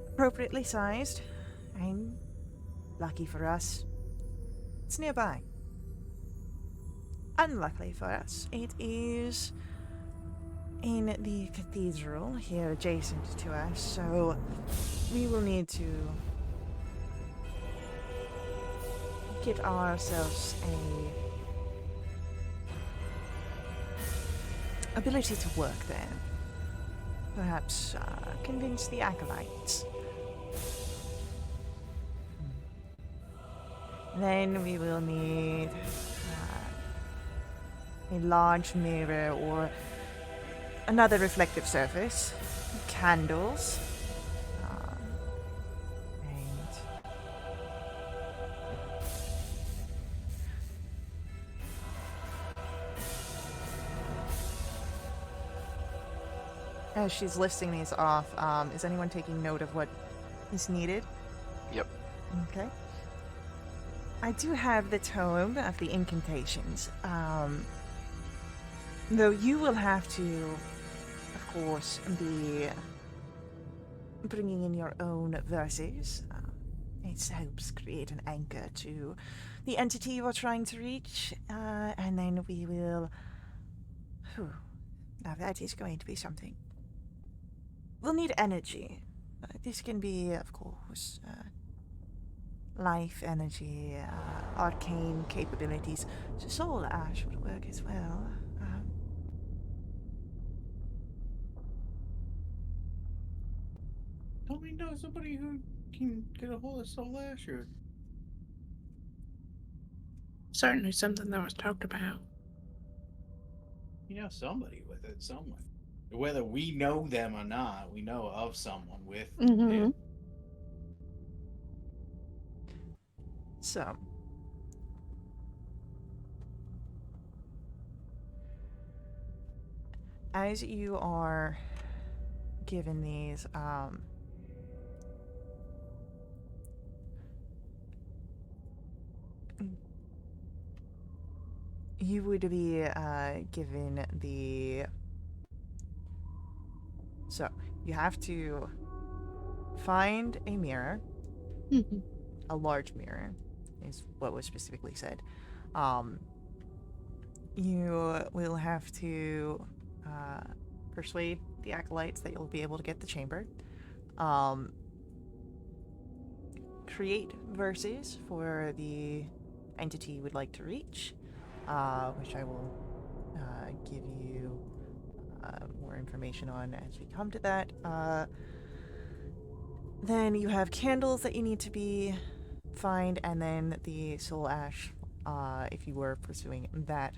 Appropriately sized. And lucky for us, it's nearby. Unluckily for us, it is in the cathedral here adjacent to us, so we will need to get ourselves a ability to work there. Perhaps convince the acolytes. Then we will need a large mirror or another reflective surface, candles, as she's listing these off, is anyone taking note of what is needed? Yep. Okay. I do have the tome of the incantations. Though you will have to, of course, be bringing in your own verses. It helps create an anchor to the entity you are trying to reach, and then we will... Whew. Now that is going to be something. We'll need energy. This can be, of course, life energy, arcane capabilities. So soul ash would work as well. Don't we know somebody who can get a hold of Soul Ash? Or Certainly something that was talked about. you know somebody with it somewhere. Whether we know them or not, we know of someone with it. So, as you are given these, you would be given the... So, you have to find a mirror, a large mirror, is what was specifically said. You will have to persuade the acolytes that you'll be able to get the chamber. Create verses for the entity you would like to reach, which I will give you more information on as we come to that. Then you have candles that you need to find, and then the soul ash. If you were pursuing that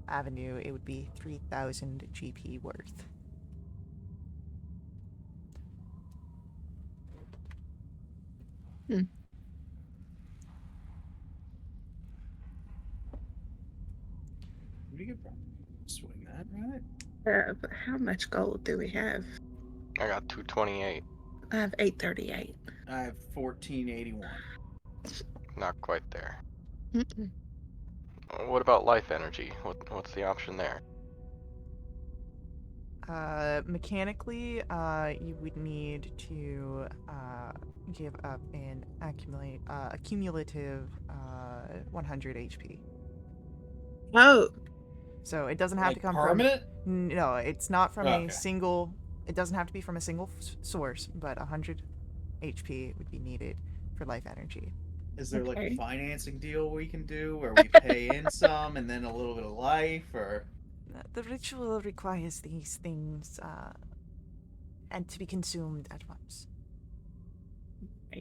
avenue, it would be 3,000 GP worth. We could probably swing that, right? But how much gold do we have? I got 228. I have 838. I have 1481. Not quite there. Mm-mm. What about life energy? What's the option there? Mechanically, you would need to give up an accumulative 100 HP. Oh, So it doesn't have to come permanent? from... No, it's not from Okay. a single... It doesn't have to be from a single source, but 100 HP would be needed for life energy. Is there like Okay. a financing deal we can do where we pay in some and then a little bit of life, or The ritual requires these things and to be consumed at once.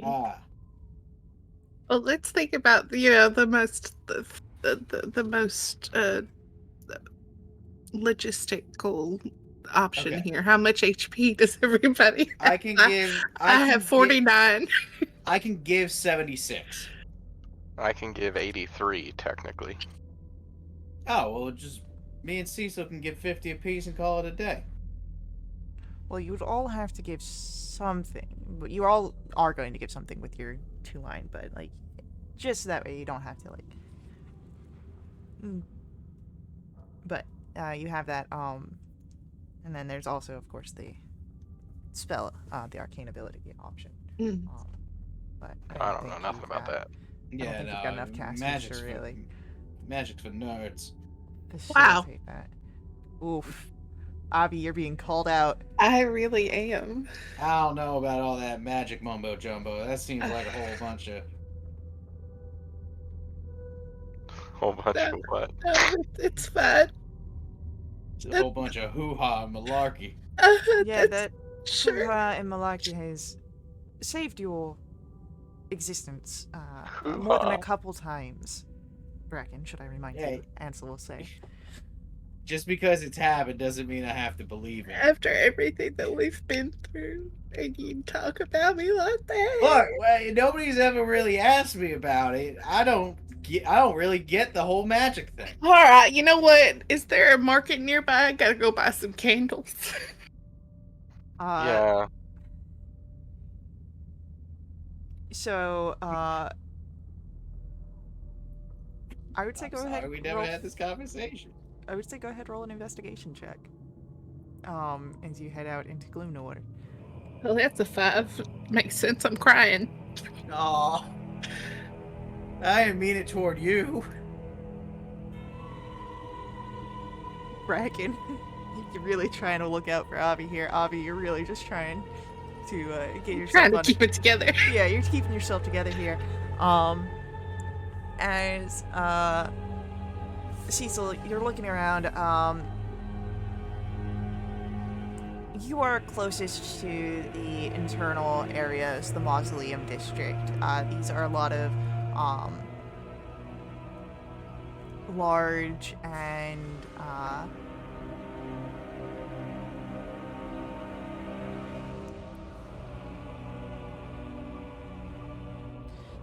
ah, well, let's think about the most logistical option Okay. here. How much HP does everybody have? I can give. I have 49. I can give 76. I can give 83 technically. Oh well, just me and Cecil can give 50 apiece and call it a day. Well, you would all have to give something. But you all are going to give something with your 2-line, but like, just that way you don't have to like. But you have that. And then there's also, of course, the spell, the arcane ability option. But I don't think know nothing you've about got- that. Yeah, think you've got enough casters magic's to really magic's for nerds. facilitate that. Oof. Avi, you're being called out. I really am. I don't know about all that magic mumbo jumbo. That seems like a whole bunch of. Whole bunch of what? It's fun. It's a whole bunch of hoo-ha and malarkey. Yeah, That's- that sure. Hoo-ha and Malaki has saved your existence more than a Hoo-ha. couple times. Bracken, should I remind you? Hey. Ansel will say. Just because it's happened doesn't mean I have to believe it. After everything that we've been through, and you talk about me like that. Look, well, nobody's ever really asked me about it. I don't really get the whole magic thing. All right, you know what? Is there a market nearby? I gotta go buy some candles. Yeah. So, I would say I'm go sorry ahead. we never roll had this conversation. I would say go ahead, roll an investigation check. As you head out into Gloomnor. Oh, that's a 5. Makes sense. I'm crying. Aw. I didn't mean it toward you. Bracken, you're really trying to look out for Avi here. Avi, you're really just trying to get yourself Trying to on. keep it together. Yeah, you're keeping yourself together here. As Cecil, you're looking around. You are closest to the internal areas, the Mausoleum District. These are a lot of large and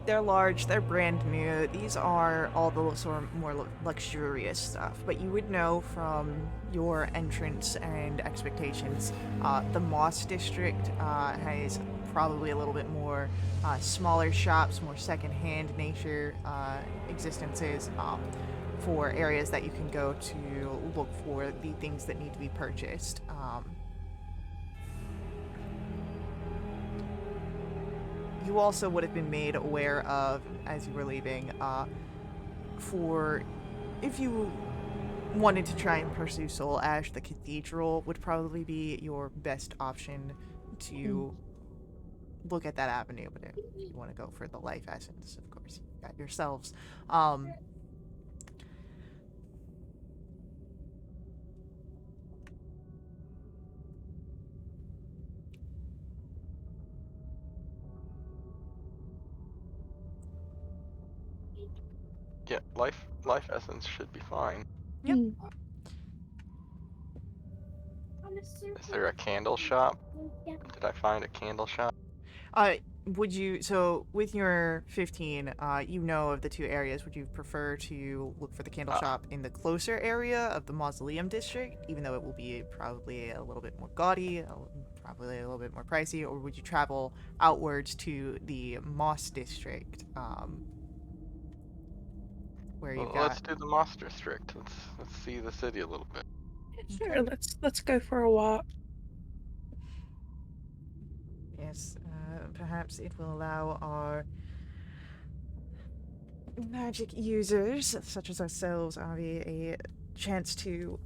they're large, they're brand new. These are all the sort of more luxurious stuff, but you would know from your entrance and expectations, the Moss District has probably a little bit more smaller shops, more second-hand nature existences for areas that you can go to look for the things that need to be purchased. You also would have been made aware of, as you were leaving, for if you wanted to try and pursue Soul Ash, the Cathedral would probably be your best option to look at that avenue. But if you want to go for the Life Essence, of course, you got yourselves. Yeah, life essence should be fine. Yep. Is there a candle shop? Did I find a candle shop? Would you, so with your 15, you know of the two areas, would you prefer to look for the candle shop in the closer area of the Mausoleum District, even though it will be probably a little bit more gaudy, probably a little bit more pricey, or would you travel outwards to the Moss District, where you've got... Let's do the Moss District. Let's see the city a little bit. Sure, let's go for a walk. Yes, perhaps it will allow our magic users, such as ourselves, Avi, a chance to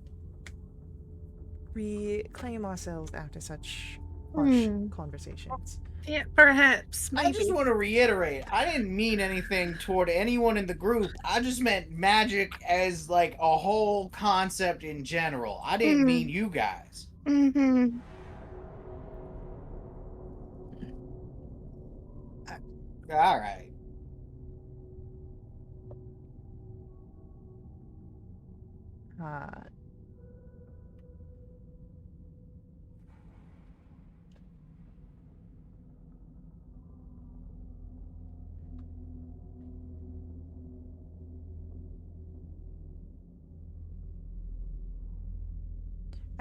reclaim ourselves after such harsh conversations. Yeah, perhaps. Maybe. I just want to reiterate, I didn't mean anything toward anyone in the group. I just meant magic as like a whole concept in general. I didn't mean you guys. Mm-hmm. All right.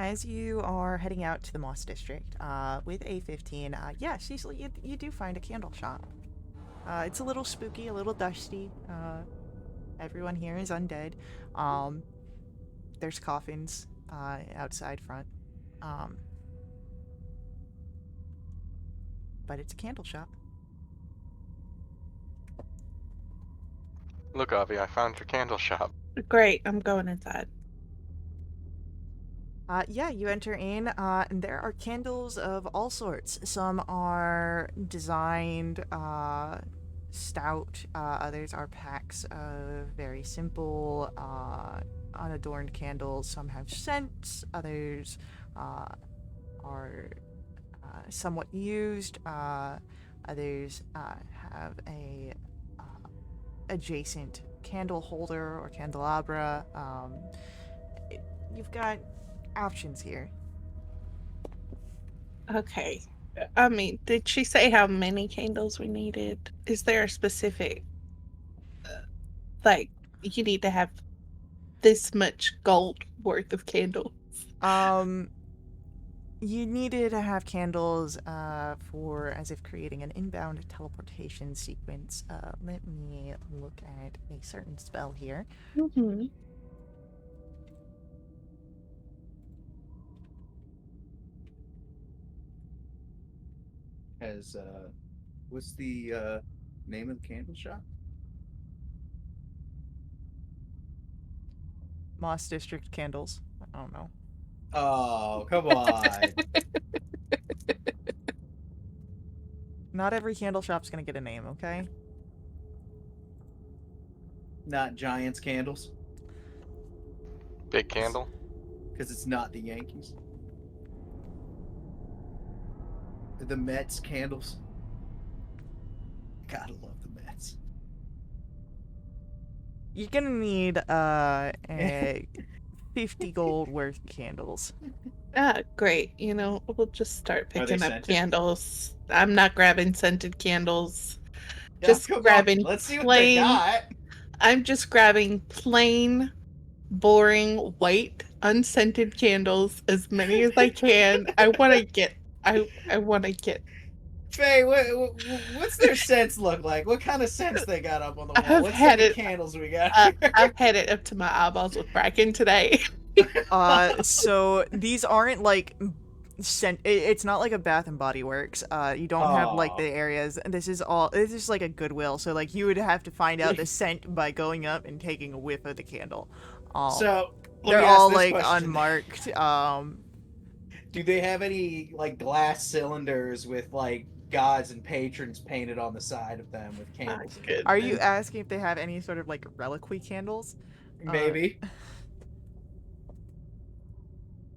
As you are heading out to the Moss District with A15, yeah, Cecil, you do find a candle shop. It's a little spooky, a little dusty. Everyone here is undead. There's coffins outside front. But it's a candle shop. Look, Avi, I found your candle shop. Great, I'm going inside. Yeah, you enter in, and there are candles of all sorts. Some are designed stout, others are packs of very simple, unadorned candles. Some have scents, others are somewhat used, others have a adjacent candle holder or candelabra. You've got options here. Okay. I mean, did she say how many candles we needed? Is there a specific, like, you need to have this much gold worth of candles? You needed to have candles for as if creating an inbound teleportation sequence. Let me look at a certain spell here. Mm-hmm. has what's the name of the candle shop? Moss District candles. I don't know. Oh, come on. Not every candle shop's gonna get a name, okay? Not Giants candles, Big candle. because it's not the Yankees. The Mets candles. Gotta love the Mets. You're gonna need 50 gold worth of candles. Ah, great. You know, we'll just start Are they picking up scented? candles. I'm not grabbing scented candles. Yeah, Just come on, grabbing let's see what they plain. got. I'm just grabbing plain, boring, white, unscented candles, as many as I can. I want to get. I want to get. Faye, what's their scents look like? What kind of scents they got up on the wall? I've What had scented it. candles we got? I've had it up to my eyeballs with Bracken today. So these aren't like it's not like a Bath and Body Works. You don't have like the areas. This is like a Goodwill. So like you would have to find out the scent by going up and taking a whiff of the candle. So let They're me ask all this like question. unmarked. Do they have any like glass cylinders with like gods and patrons painted on the side of them with candles? in them? Are you asking if they have any sort of like reliquary candles? Maybe.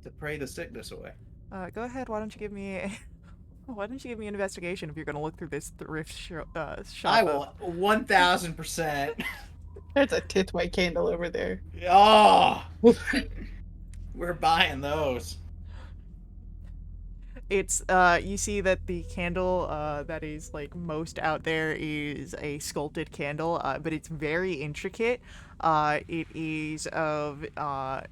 To pray the sickness away. Go ahead. Why don't you give me an investigation if you're gonna look through this thrift shop? I will 1000%. There's a titway candle over there. Oh, we're buying those. It's you see that the candle that is like most out there is a sculpted candle, but it's very intricate. It is of a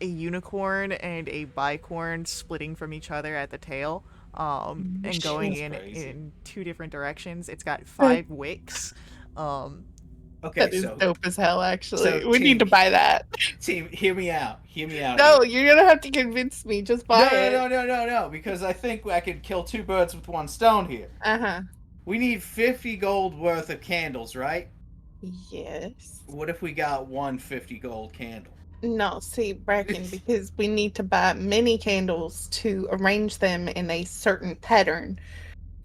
unicorn and a bicorn splitting from each other at the tail, and going in two different directions. It's got 5 wicks. Okay, That is so dope as hell, actually. so We need to buy that. team, hear me out. Hear me out. No, here. you're gonna have to convince me. Just buy it. No, because I think I could kill 2 birds with 1 stone here. Uh-huh. We need 50 gold worth of candles, right? Yes. What if we got 150 gold candle? No, see, Bracken, because we need to buy many candles to arrange them in a certain pattern.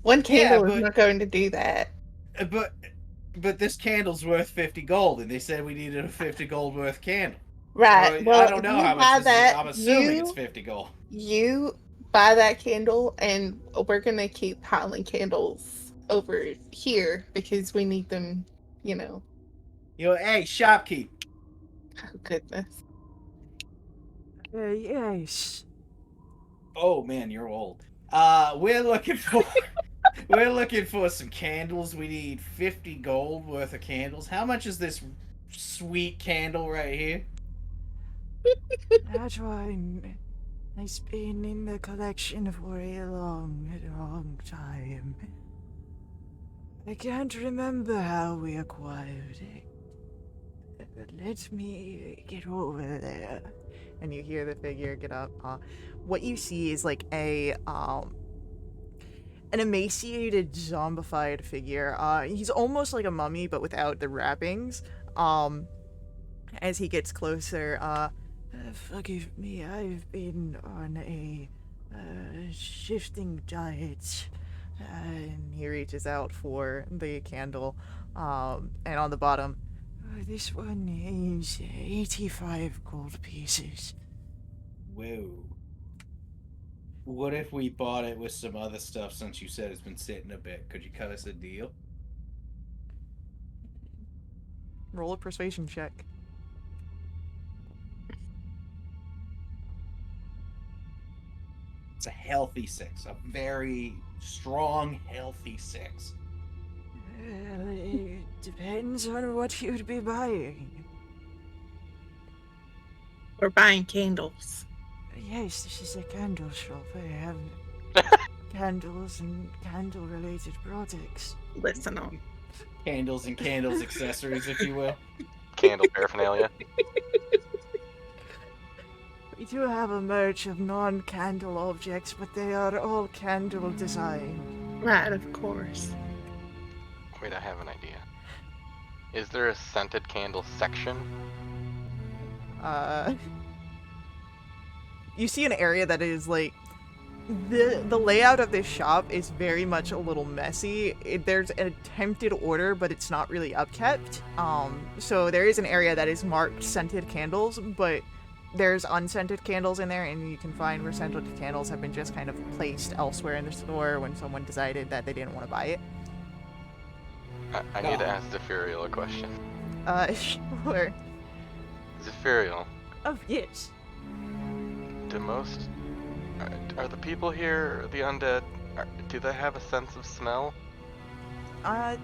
One candle is not going to do that. But this candle's worth 50 gold, and they said we needed a 50 gold worth candle. Right. Well, I don't know how much this is. I'm assuming it's 50 gold. You buy that candle, and we're gonna keep piling candles over here because we need them, you know. Hey, shopkeep. Oh, goodness. Yes. Oh man, you're old. We're looking for some candles. We need 50 gold worth of candles. How much is this sweet candle right here? That one has been in the collection for a long time. I can't remember how we acquired it. But let me get over there. And you hear the figure get up. What you see is like an emaciated, zombified figure. He's almost like a mummy, but without the wrappings. As he gets closer, forgive me, I've been on a shifting diet. And he reaches out for the candle, and on the bottom, this one is 85 gold pieces. Whoa. What if we bought it with some other stuff since you said it's been sitting a bit? Could you cut us a deal? Roll a persuasion check. It's a healthy 6. A very strong, healthy 6. Well, it depends on what you'd be buying. We're buying candles. Yes, this is a candle shop. I have candles and candle-related products. Listen on. Candles and candles accessories, if you will. Candle paraphernalia. We do have a merch of non-candle objects, but they are all candle designed. Right, of course. Wait, I have an idea. Is there a scented candle section? You see an area that is like the layout of this shop is very much a little messy. There's an attempted order, but it's not really upkept. So there is an area that is marked scented candles, but there's unscented candles in there, and you can find where scented candles have been just kind of placed elsewhere in the store when someone decided that they didn't want to buy it. I need to ask Zephyriel a question. Sure. Zephyriel, Oh, yes. do most... Are the people here, the undead, do they have a sense of smell? I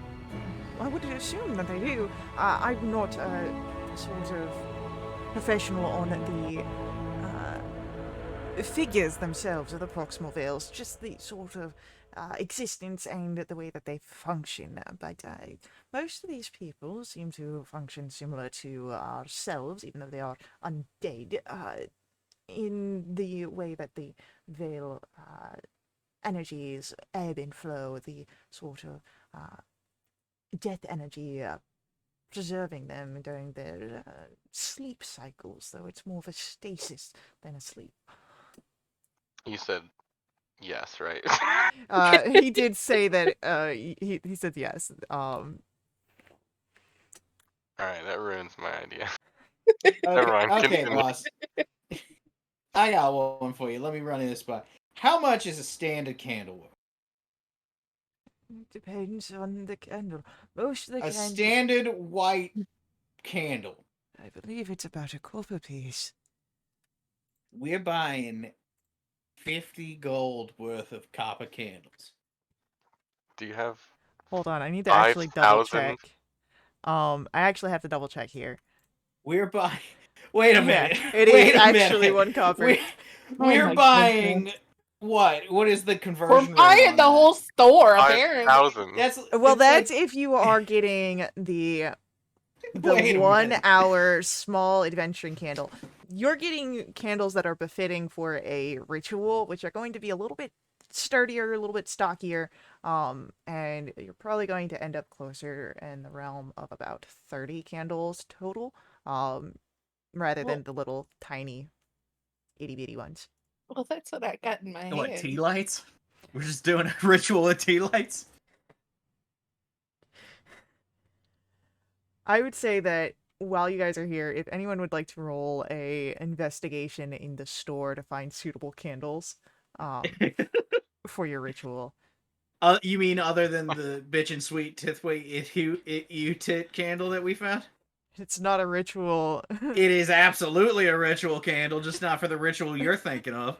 would assume that they do. I'm not sort of professional on the figures themselves of the proximal veils, just the sort of existence and the way that they function. But most of these people seem to function similar to ourselves, even though they are undead, in the way that the veil energies ebb and flow, the sort of death energy preserving them during their sleep cycles, though it's more of a stasis than a sleep. You said yes, right? He did say that, he said yes. Alright, that ruins my idea. Okay, Never mind, okay, continue. boss. I got one for you. Let me run this by. How much is a standard candle worth? It depends on the candle. Most of the A candles, standard white candle. I believe it's about a copper piece. We're buying 50 gold worth of copper candles. Do you have Hold on, I need to actually double 5,000? check. I actually have to double check here. We're buying. Wait a minute. It Wait is a actually minute. 1 copper. We're my buying goodness. what? What is the We're conversion rate buying on the that? whole store, apparently. 5,000. That's Well, it's that's like, if you are getting the wait a 1 minute. hour small adventuring candle. You're getting candles that are befitting for a ritual, which are going to be a little bit sturdier, a little bit stockier, and you're probably going to end up closer in the realm of about 30 candles total, rather than the little tiny itty bitty ones. Well, that's what I got in my What, head. tea lights? We're just doing a ritual of tea lights? I would say that while you guys are here, if anyone would like to roll a investigation in the store to find suitable candles, for your ritual. You mean other than the bitch and sweet tithway you tit candle that we found? It's not a ritual. It is absolutely a ritual candle, just not for the ritual you're thinking of.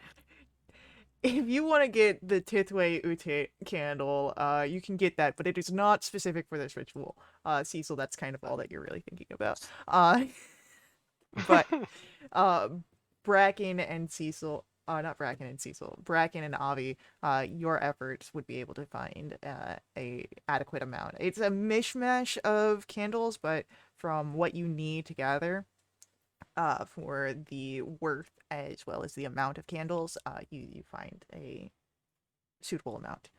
If you want to get the Tithway Utit candle, you can get that, but it is not specific for this ritual. Cecil, that's kind of all that you're really thinking about. But Bracken and Cecil, not Bracken and Cecil, Bracken and Avi, your efforts would be able to find a adequate amount. It's a mishmash of candles, but from what you need to gather, for the worth as well as the amount of candles, you find a suitable amount.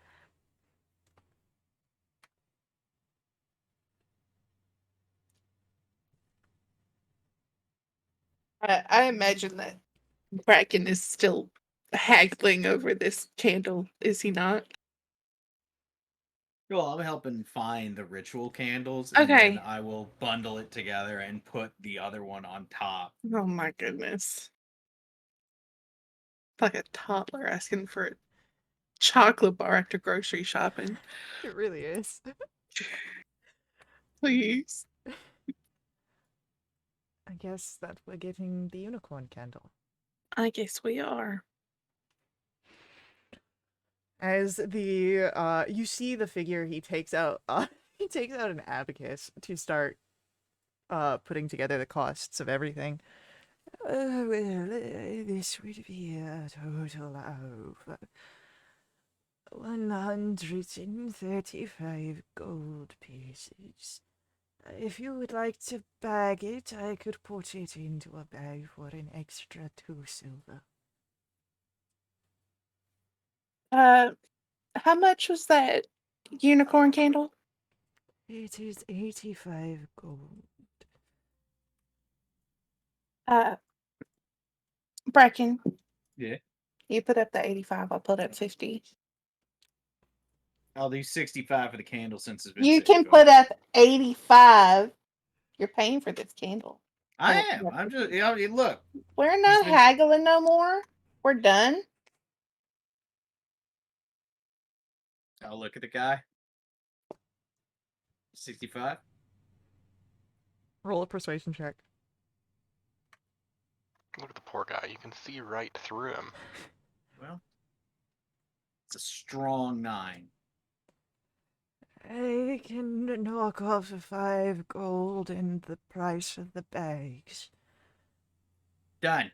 I imagine that Bracken is still haggling over this candle, is he not? Well, I'm helping find the ritual candles, and Okay. then I will bundle it together and put the other one on top. Oh my goodness. Like a toddler asking for a chocolate bar after grocery shopping. It really is. Please. I guess that we're getting the unicorn candle. I guess we are. As the you see the figure, he takes out he takes out an abacus to start putting together the costs of everything. Well, this would be a total of 135 gold pieces. If you would like to bag it, I could put it into a bag for an extra 2 silver. How much was that unicorn candle? It is 85 gold. Bracken, Yeah. you put up the 85, I'll put up 50. I'll do 65 for the candle since it's been You can 65. put up 85. You're paying for this candle. I am. I'm just, look. We're He's not been- haggling no more. We're done. I'll look at the guy. 65. Roll a persuasion check. Look at the poor guy. You can see right through him. Well, it's a strong 9. I can knock off 5 gold and the price of the bags. Done.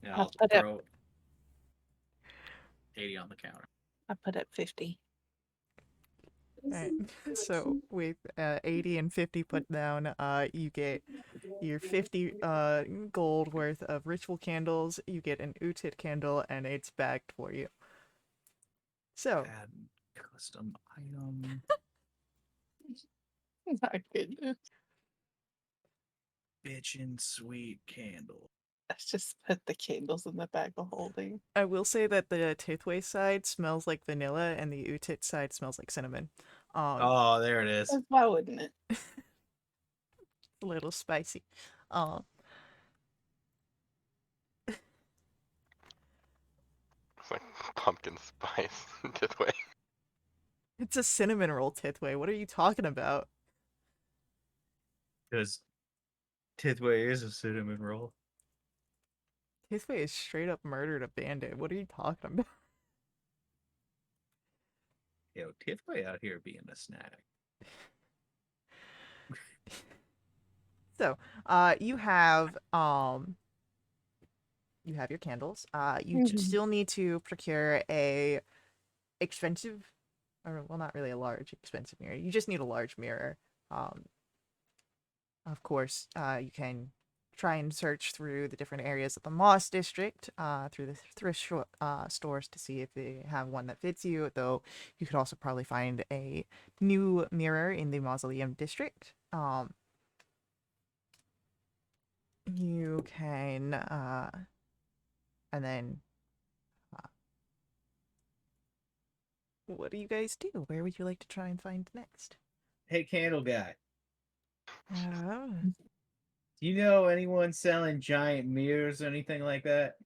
And I'll put up- throw 80 on the counter. I put up 50. Alright, so with 80 and 50 put down, you get your 50 gold worth of ritual candles, you get an Utit candle, and it's bagged for you. So, Add custom item. My goodness. Bitchin' sweet candle. Let's just put the candles in the bag of holding. I will say that the Tithway side smells like vanilla, and the Utit side smells like cinnamon. Oh, there it is. Why wouldn't it? A little spicy. It's like pumpkin spice Tithway. It's a cinnamon roll, Tithway. What are you talking about? Because Tithway is a cinnamon roll. Tithway is straight up murdered a bandit. What are you talking about? Yo, Tithway out here being a snack. So, you have your candles. You Mhm. still need to procure a expensive, or well, not really a large expensive mirror. You just need a large mirror. Of course, you can try and search through the different areas of the Moss District, through the thrift stores to see if they have one that fits you. Though you could also probably find a new mirror in the Mausoleum District. You can, and then, what do you guys do? Where would you like to try and find next? Hey, candle guy. Uh, Do you know anyone selling giant mirrors or anything like that?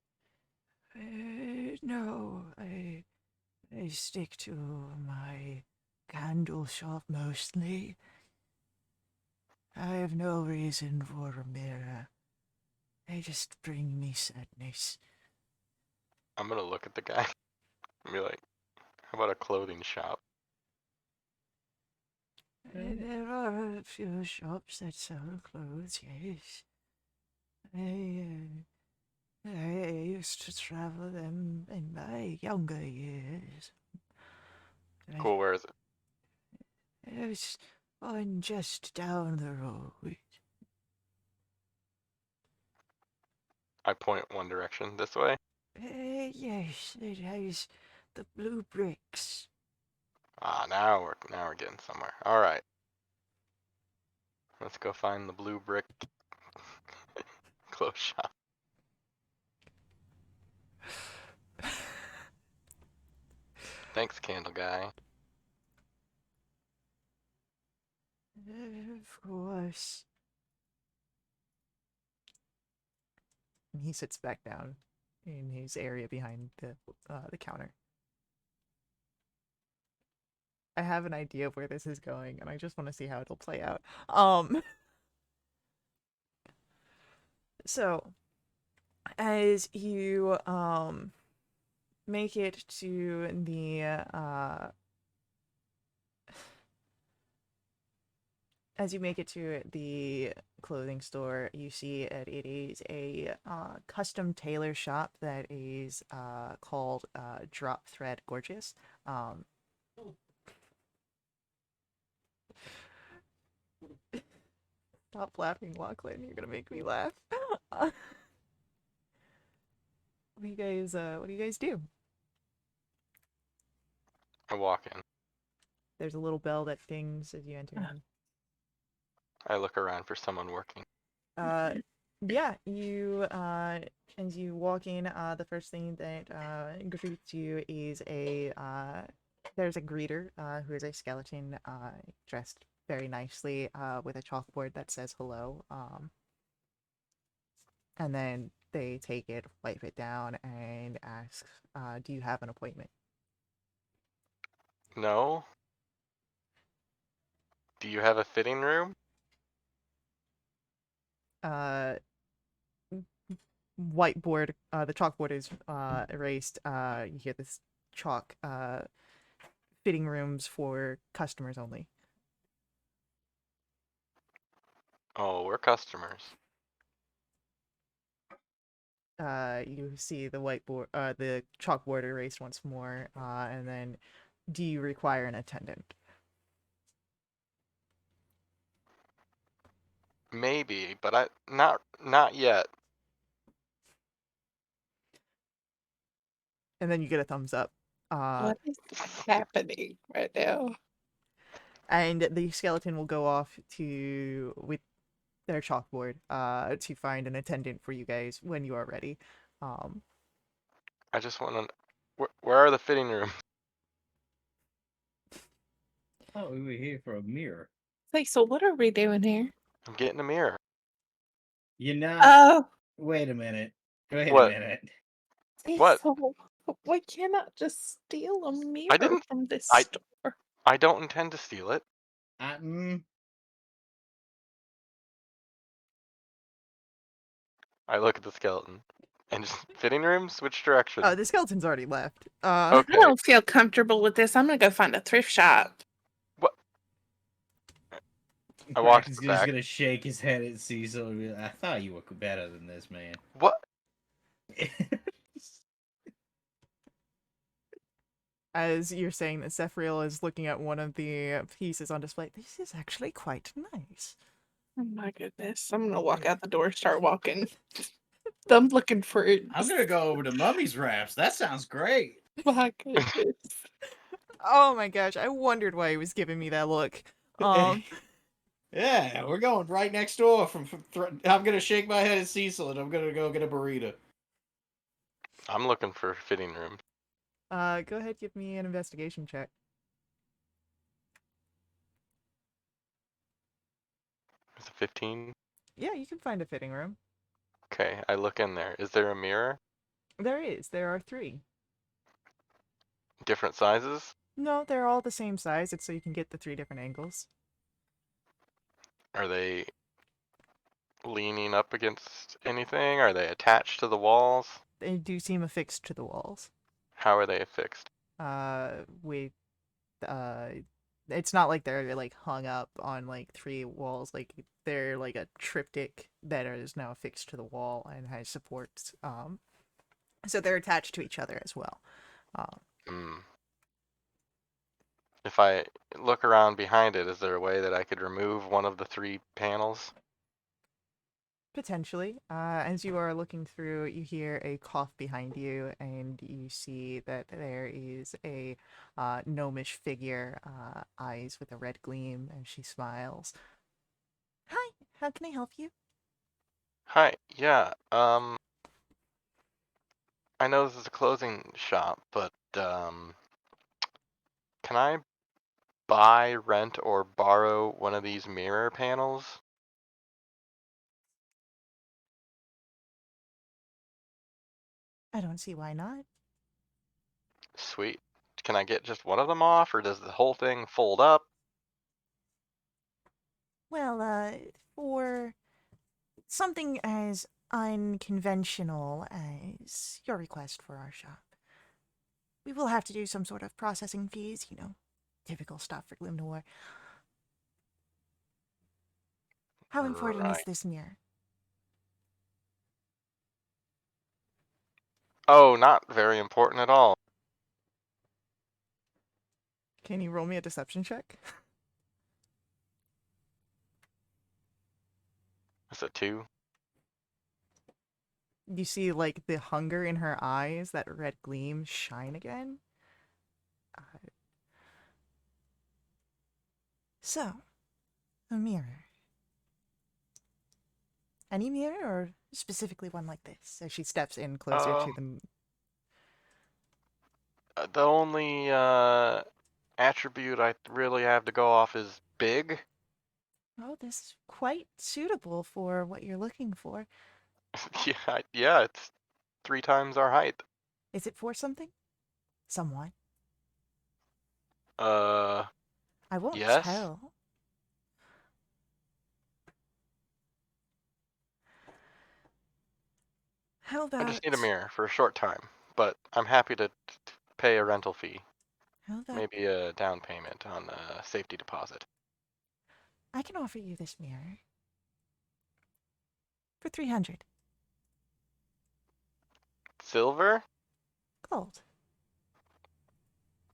no, I stick to my candle shop mostly. I have no reason for a mirror. They just bring me sadness. I'm gonna look at the guy and be like, how about a clothing shop? There are a few shops that sell clothes, yes. I used to travel them in my younger years. Cool, where is it? It's on just down the road. I point one direction, this way. Yes, it has the blue bricks. Ah, now we're getting somewhere. All right. Let's go find the blue brick clothes shop. Thanks, candle guy. Of course. And he sits back down in his area behind the counter. I have an idea of where this is going, and I just want to see how it'll play out. So as you make it to the clothing store, you see that it is a custom tailor shop that is called Drop Thread Gorgeous. Stop laughing, Lachlan. You're gonna make me laugh. What do you guys do? I walk in. There's a little bell that dings as you enter in. I look around for someone working. Yeah, you as you walk in, the first thing that greets you is there's a greeter who is a skeleton dressed very nicely with a chalkboard that says hello. And then they take it, wipe it down, and ask, "Do you have an appointment?" No? Do you have a fitting room? Uh, Whiteboard. The chalkboard is erased. You hear this chalk. Fitting rooms for customers only. Oh, we're customers. You see the the chalkboard erased once more, and then, do you require an attendant? Maybe, but not yet. And then you get a thumbs up. What is happening right now? And the skeleton will go off with their chalkboard to find an attendant for you guys when you are ready. I just want to. Where are the fitting rooms? Oh, we were here for a mirror. So what are we doing here? I'm getting a mirror. You're not. Oh, Wait a minute. Wait a What? minute. What? so we cannot just steal a mirror didn't- from this I- store. I don't intend to steal it. I look at the skeleton. And just fitting rooms? Which direction? The skeleton's already left. Okay. I don't feel comfortable with this. I'm gonna go find a thrift shop. What? I walked He's back. just gonna shake his head at Cecil and be like, I thought you were better than this, man. What? As you're saying that, Zephyriel is looking at one of the pieces on display. This is actually quite nice. Oh my goodness. I'm gonna walk out the door, start walking. I'm looking for it. I'm gonna go over to Mummy's Wraps. That sounds great. My goodness. Oh my gosh, I wondered why he was giving me that look. Yeah, we're going right next door. I'm gonna shake my head at Cecil and I'm gonna go get a burrito. I'm looking for fitting room. Go ahead, give me an investigation check. Is it 15? Yeah, you can find a fitting room. Okay, I look in there. Is there a mirror? There is. There are 3. Different sizes? No, they're all the same size. It's so you can get the 3 different angles. Are they leaning up against anything? Are they attached to the walls? They do seem affixed to the walls. How are they affixed? With it's not like they're like hung up on like 3 walls. Like they're like a triptych that is now affixed to the wall and has supports. So they're attached to each other as well. If I look around behind it, is there a way that I could remove one of the 3 panels? Potentially. As you are looking through, you hear a cough behind you, and you see that there is a gnomish figure, eyes with a red gleam, and she smiles. Hi, how can I help you? Hi, yeah, I know this is a clothing shop, but, can I buy, rent, or borrow one of these mirror panels? I don't see why not. Sweet. Can I get just one of them off, or does the whole thing fold up? Well, for something as unconventional as your request for our shop, we will have to do some sort of processing fees, typical stuff for Gloom Noir. How important is Right. this mirror? Oh, not very important at all. Can you roll me a deception check? Is it 2? You see, like, the hunger in her eyes, that red gleam, shine again. So, a mirror. Any mirror, or specifically one like this? As she steps in closer to the. The only attribute I really have to go off is big. Oh, this is quite suitable for what you're looking for. Yeah, it's 3 times our height. Is it for something? Someone? Uh, I won't yes. tell. How about? I just need a mirror for a short time, but I'm happy to pay a rental fee. How about? Maybe a down payment on a safety deposit. I can offer you this mirror for 300 Silver? gold.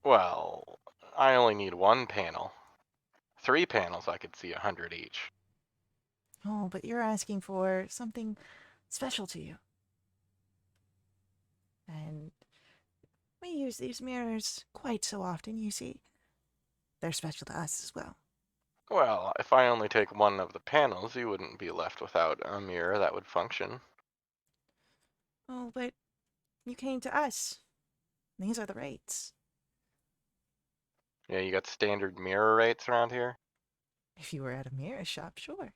Well, I only need 1 panel. 3 panels I could see 100 each. Oh, but you're asking for something special to you. And we use these mirrors quite so often, you see. They're special to us as well. Well, if I only take 1 of the panels, you wouldn't be left without a mirror that would function. Oh, but you came to us. These are the rates. Yeah, you got standard mirror rates around here? If you were at a mirror shop, sure.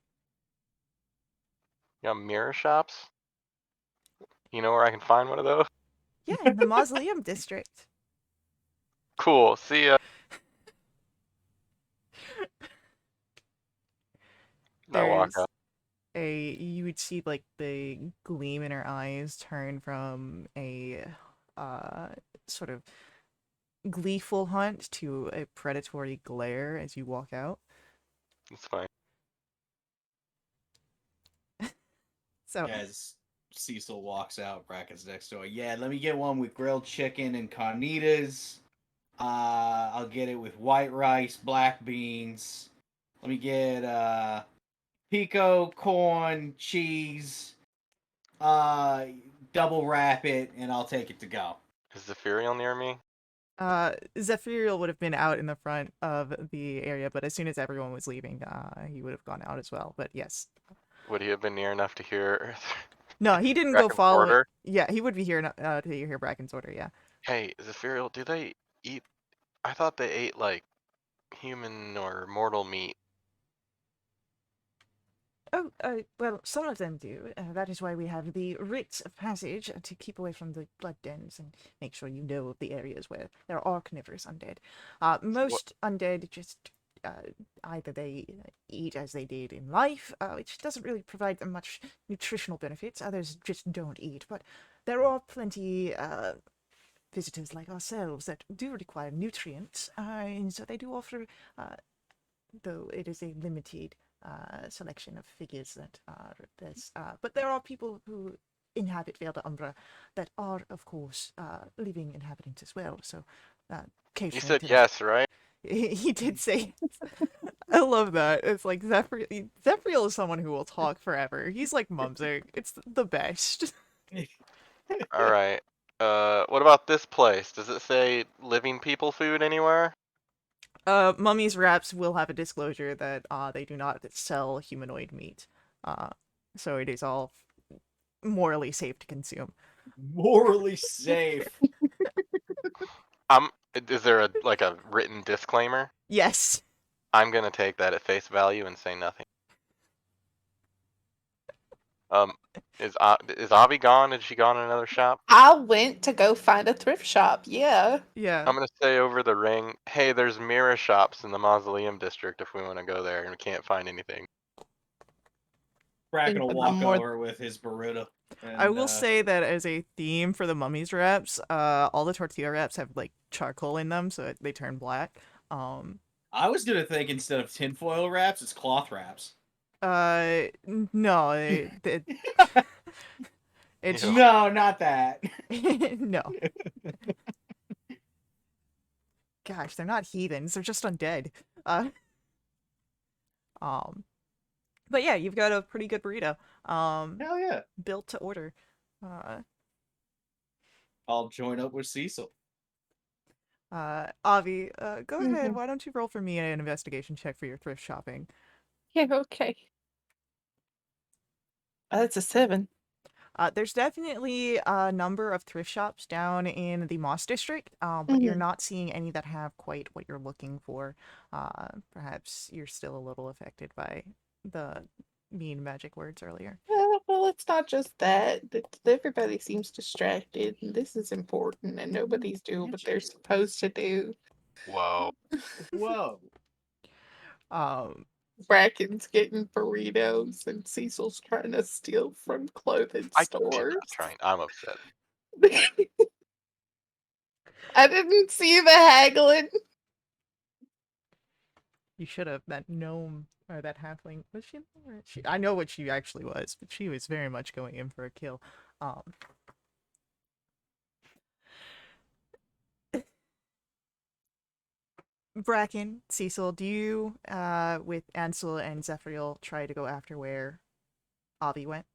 You got mirror shops? You know where I can find one of those? Yeah, in the Mausoleum District. Cool, see ya. I walk There's up. you would see like the gleam in her eyes turn from a sort of gleeful hunt to a predatory glare as you walk out. It's fine. So As Cecil walks out, Brackett's next door. Yeah, let me get one with grilled chicken and carnitas. I'll get it with white rice, black beans. Let me get pico, corn, cheese. Double wrap it, and I'll take it to go. Is Zephyriel near me? Zephyriel would have been out in the front of the area, but as soon as everyone was leaving, he would have gone out as well. But yes. Would he have been near enough to hear? No, he didn't go Bracken's follow it. order? Yeah, he would be here to hear Bracken's order, yeah. Hey, Zephyriel, do they eat? I thought they ate like human or mortal meat. Oh, well, some of them do. That is why we have the rites of passage to keep away from the blood dens and make sure you know of the areas where there are carnivorous undead. Most undead just either they eat as they did in life, which doesn't really provide them much nutritional benefits. Others just don't eat. But there are plenty visitors like ourselves that do require nutrients, and so they do offer, though it is a limited selection of figures that are this. But there are people who inhabit Vale Umbra that are, of course, living inhabitants as well. So, You occasionally. said yes, right? He did say. I love that. It's like Zephyriel is someone who will talk forever. He's like Mumsig. It's the best. All right. What about this place? Does it say living people food anywhere? Mummy's Wraps will have a disclosure that they do not sell humanoid meat. So it is all morally safe to consume. Morally safe. Is there a written disclaimer? Yes. I'm gonna take that at face value and say nothing. Is Avi gone? Is she gone in another shop? I went to go find a thrift shop. Yeah. Yeah. I'm gonna say over the ring, hey, there's mirror shops in the Mausoleum District if we want to go there and we can't find anything. Bracken will Think walk I'm more- over with his burrito. I will say that as a theme for the Mummy's Wraps, all the tortilla wraps have like charcoal in them, so they turn black. I was gonna think instead of tinfoil wraps, it's cloth wraps. No, it's Ew. No, not that. no. Gosh, they're not heathens; they're just undead. But yeah, you've got a pretty good burrito. Hell yeah. Built to order. I'll join up with Cecil. Avi, go ahead. Mhm. Why don't you roll for me an investigation check for your thrift shopping? Yeah, okay. Oh, that's a 7. There's definitely a number of thrift shops down in the Moss District, but you're Mhm. not seeing any that have quite what you're looking for. Perhaps you're still a little affected by the mean magic words earlier. Well, it's not just that. Everybody seems distracted, and this is important, and nobody's doing what they're supposed to do. Whoa. Whoa. Um, Bracken's getting burritos, and Cecil's trying to steal from clothing I did stores. not try. I'm upset. I didn't see the haggling. you should have that gnome or that halfling. Was she? I know what she actually was, but she was very much going in for a kill. Um, Bracken, Cecil, do you, with Ansel and Zephyriel, try to go after where Avi went?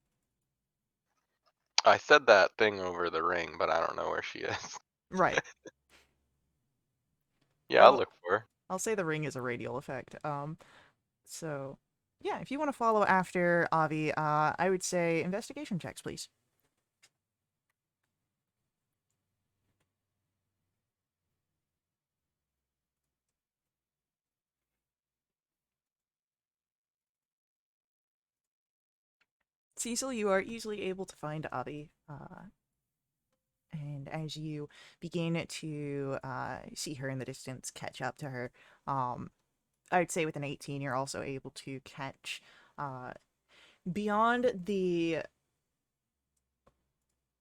I said that thing over the ring, but I don't know where she is. Right. Yeah, I'll Well, look for her. I'll say the ring is a radial effect. So yeah, if you want to follow after Avi, I would say investigation checks, please. Cecil, you are easily able to find Avi, and as you begin to see her in the distance, catch up to her, I would say with an 18, you're also able to catch beyond the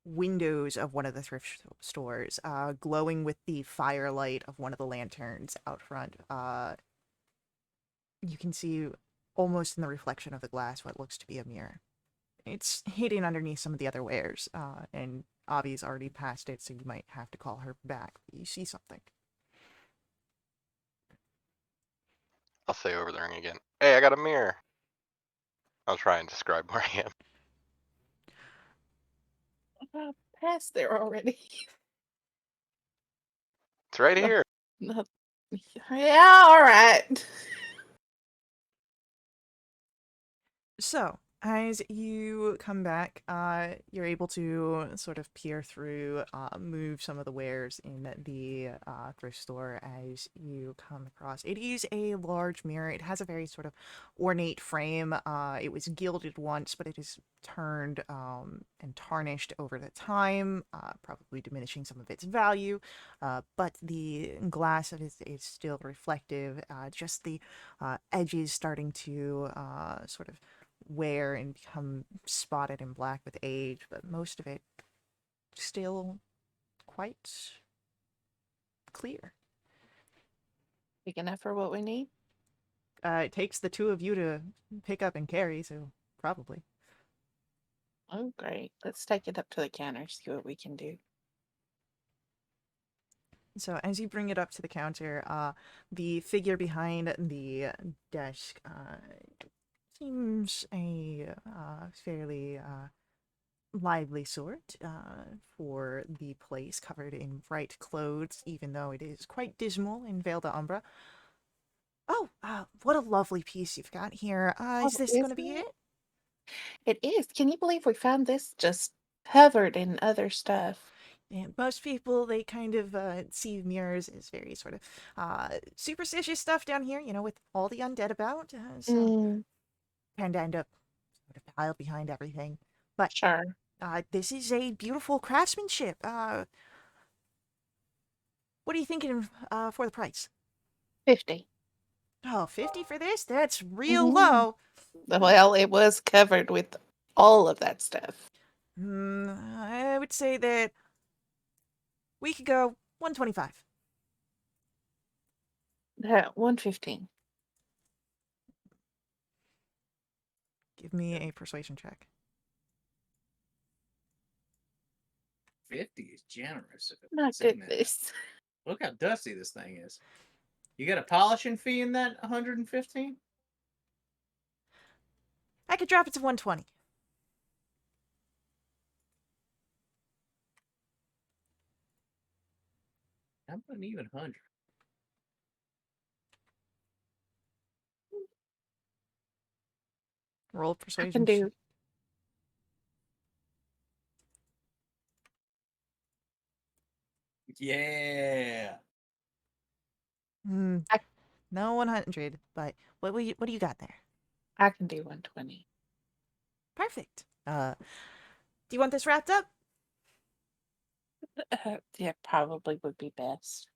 windows of one of the stores, glowing with the firelight of one of the lanterns out front. You can see almost in the reflection of the glass what looks to be a mirror. It's hidden underneath some of the other wares, and Avi's already passed it, so you might have to call her back. You see something. I'll say over the ring again. Hey, I got a mirror. I'll try and describe where I am. Past there already. It's right No, here. no. Yeah, all right. So, as you come back, you're able to sort of peer through, move some of the wares in the thrift store as you come across. It is a large mirror. It has a very sort of ornate frame. It was gilded once, but it is turned and tarnished over the time, probably diminishing some of its value. But the glass of it is still reflective. Just the edges starting to sort of wear and become spotted and black with age, but most of it still quite clear. Big enough for what we need? It takes the two of you to pick up and carry, so probably. Oh, great. Let's take it up to the counter, see what we can do. So as you bring it up to the counter, the figure behind the desk seems a fairly lively sort for the place, covered in bright clothes, even though it is quite dismal in Vale d'Umbra. Oh, what a lovely piece you've got here. Is Oh, this going to isn't be it? it? It is. Can you believe we found this just covered in other stuff? Yeah, most people, they kind of see mirrors as very sort of superstitious stuff down here, with all the undead about. So Mm, tend to end up sort of piled behind everything. But sure. this is a beautiful craftsmanship. What are you thinking for the price? 50. Oh, 50 for this? That's real Mm-hmm. low. Well, it was covered with all of that stuff. I would say that we could go 125. 115. Give me a persuasion check. 50 is generous. If My it's in that. goodness. Look how dusty this thing is. You got a polishing fee in that 115? I could drop it to 120. How about an even 100? Roll I can persuasion. do. Yeah. Hmm. I, No 100, but what do you got there? I can do 120. Perfect. Do you want this wrapped up? Yeah, probably would be best.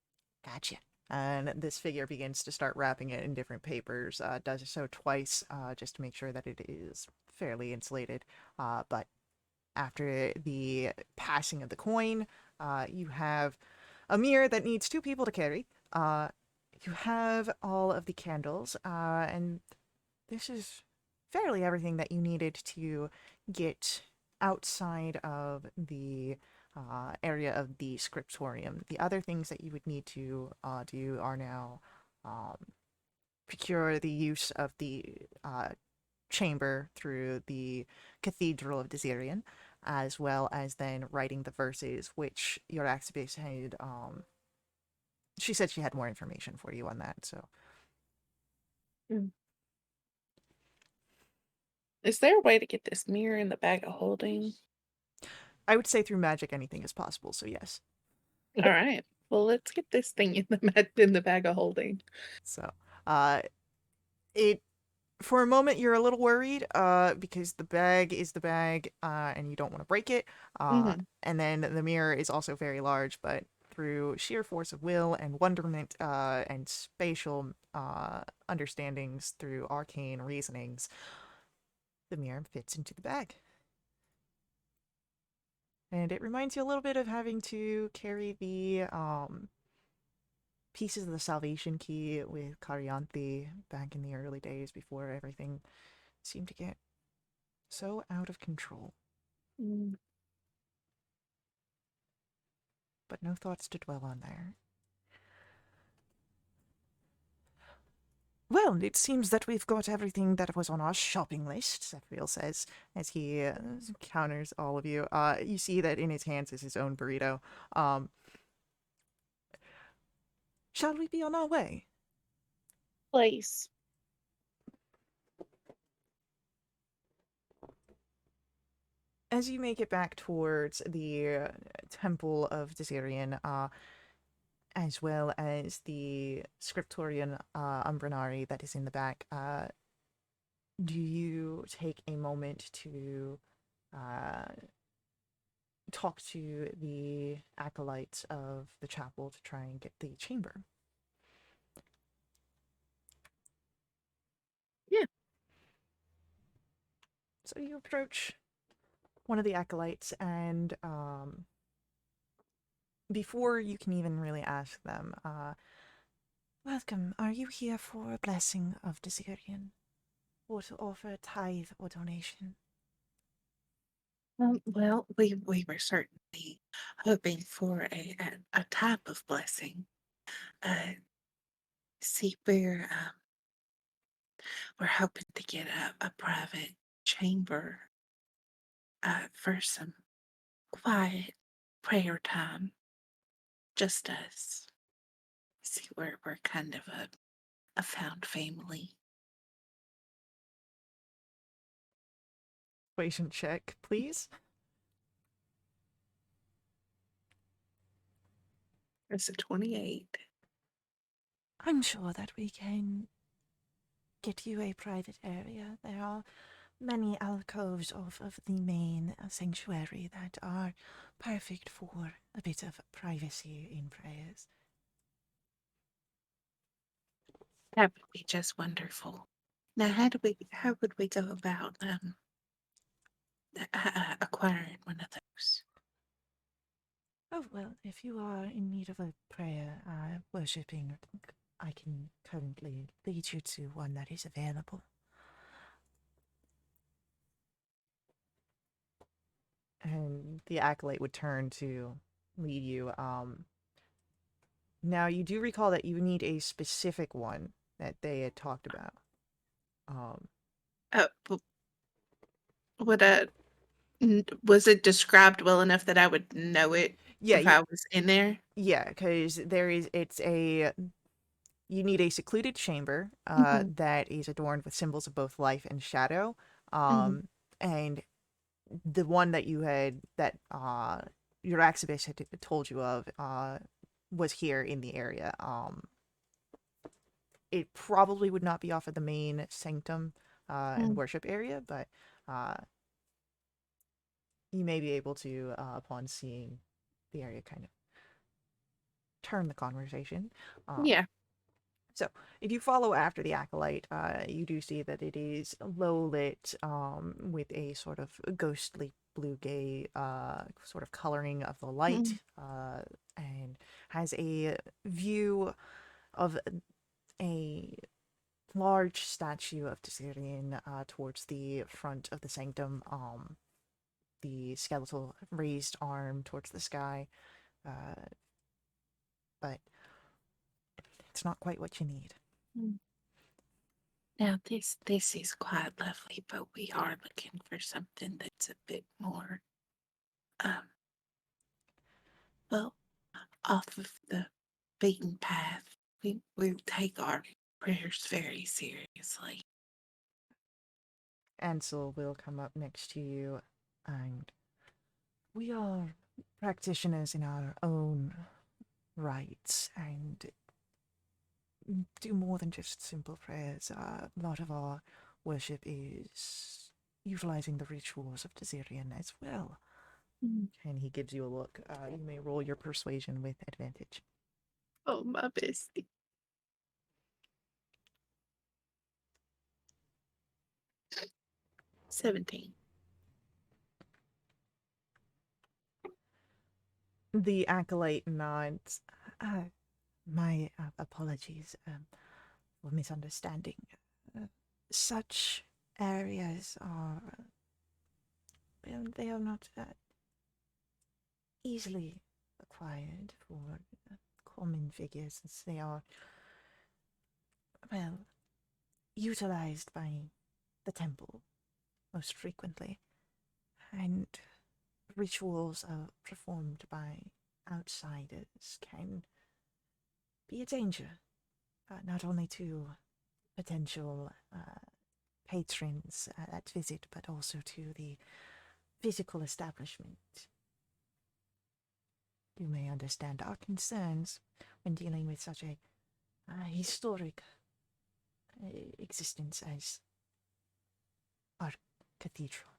Gotcha. And this figure begins to start wrapping it in different papers. Does so twice, just to make sure that it is fairly insulated. But after the passing of the coin, you have a mirror that needs two people to carry. You have all of the candles, and this is fairly everything that you needed to get outside of the area of the scriptorium. The other things that you would need to do are now um, procure the use of the chamber through the Cathedral of Desirian, as well as then writing the verses, which your activist had. She said she had more information for you on that, so. Is there a way to get this mirror in the bag of holding? I would say through magic anything is possible, so yes. All right. Well, let's get this thing in the bag of holding. So, it for a moment you're a little worried, because the bag is the bag, and you don't want to break it. Mhm. And then the mirror is also very large, but through sheer force of will and wonderment, and spatial understandings through arcane reasonings, the mirror fits into the bag. And it reminds you a little bit of having to carry the pieces of the salvation key with Carianthe back in the early days before everything seemed to get so out of control. Mm. But no thoughts to dwell on there. Well, it seems that we've got everything that was on our shopping list, Zephyriel says, as he counters all of you. You see that in his hands is his own burrito. Shall we be on our way? Place. As you make it back towards the Temple of Desirian, as well as the Scriptorian Umbranari that is in the back, do you take a moment to talk to the acolytes of the chapel to try and get the chamber? Yeah. So you approach one of the acolytes, and before you can even really ask them, welcome, are you here for a blessing of Desirian? Or to offer a tithe or donation? Well, we were certainly hoping for a type of blessing. Uh, see, we're hoping to get a private chamber for some quiet prayer time. Just us. See, we're kind of a found family. Persuasion check, please. It's a 28. I'm sure that we can get you a private area. There are many alcoves off of the main sanctuary that are perfect for a bit of privacy in prayers. That would be just wonderful. Now, how would we go about acquiring one of those? Oh, well, if you are in need of a prayer, worshipping, I can currently lead you to one that is available. And the acolyte would turn to lead you. Now, you do recall that you need a specific one that they had talked about. W- Would was it described well enough that I would know it? Yeah, if I was in there? yeah, because you need a secluded chamber Mhm, that is adorned with symbols of both life and shadow. mhm, And the one that your Axibis had told you of was here in the area. It probably would not be off of the main sanctum and mm. worship area, but uh, you may be able to, upon seeing the area, kind of turn the conversation. Um, Yeah. So, if you follow after the acolyte, you do see that it is low lit, with a sort of ghostly blue gay sort of coloring of the light, Mm, and has a view of a large statue of Tiserian towards the front of the sanctum. The skeletal raised arm towards the sky, uh, but it's not quite what you need. mm. Now this is quite lovely, but we are looking for something that's a bit more um well off of the beaten path. We take our prayers very seriously. Ansel will come up next to you, and we are practitioners in our own rights and do more than just simple prayers. A lot of our worship is utilizing the rituals of Desirian as well. Mm. And he gives you a look. You may roll your persuasion with advantage. Oh, my bestie. 17. The acolyte nods. My apologies for misunderstanding. Uh, Such areas are they are not easily acquired for common figures, as they are, well, utilized by the temple most frequently, and rituals performed by outsiders can be a danger, not only to potential patrons that visit, but also to the physical establishment. You may understand our concerns when dealing with such a historic existence as our cathedral.